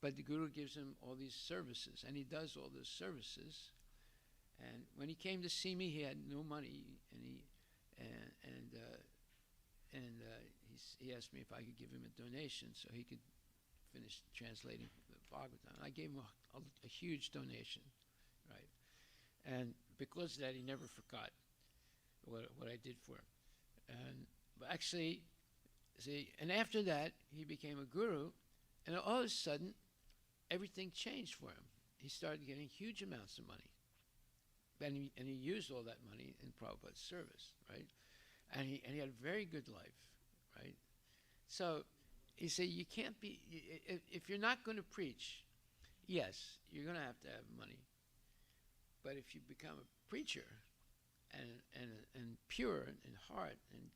But the guru gives him all these services, and he does all those services. And when he came to see me, he had no money, and he asked me if I could give him a donation so he could finish translating the Bhagavatam. I gave him a huge donation, right? And because of that, he never forgot what I did for him. And but actually, see, and after that, he became a guru, and all of a sudden, everything changed for him. He started getting huge amounts of money. And he used all that money in Prabhupada's service, right? And he had a very good life, right? So he said, you can't be, if you're not going to preach, yes, you're going to have money. But if you become a preacher and pure in heart and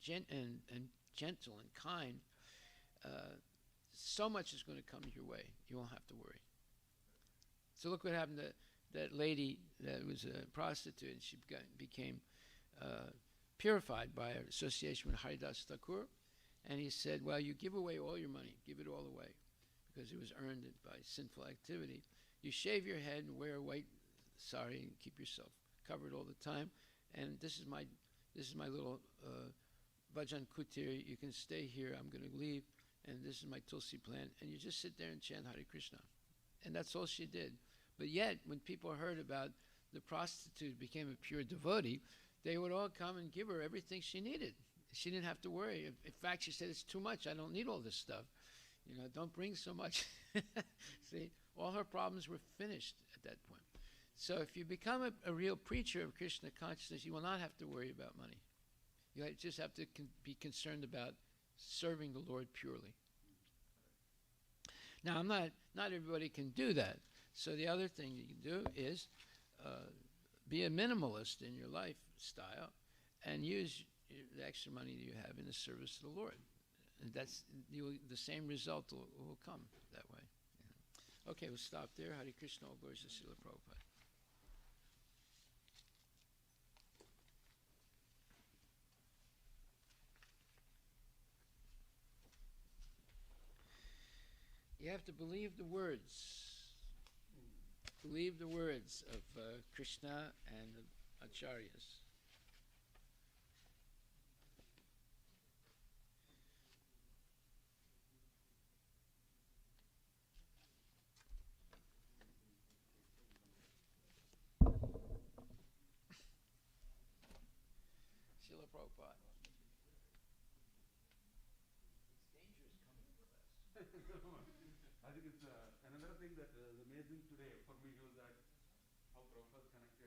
gentle and kind, so much is going to come your way. You won't have to worry. So look what happened to that lady that was a prostitute, and she became purified by association with Haridas Thakur. And he said, well, you give away all your money, give it all away, because it was earned by sinful activity. You shave your head and wear a white sari and keep yourself covered all the time. And this is my little bhajan kutir. You can stay here. I'm going to leave. And this is my tulsi plant. And you just sit there and chant Hare Krishna. And that's all she did. But yet, when people heard about the prostitute became a pure devotee, they would all come and give her everything she needed. She didn't have to worry. In fact, she said, it's too much. I don't need all this stuff. You know, don't bring so much. See, all her problems were finished at that point. So if you become a real preacher of Krishna consciousness, you will not have to worry about money. You just have to be concerned about serving the Lord purely. Now, not everybody can do that. So the other thing you can do is be a minimalist in your lifestyle and use the extra money that you have in the service of the Lord. And that's the same result will come that way. Yeah. Okay, we'll stop there. Hare Krishna, all glories to Srila Prabhupada. You have to believe the words. Believe the words of Krishna and the Acharyas. Srila Prabhupada. I think it's another thing that is amazing today for me was that how Prabhupada connected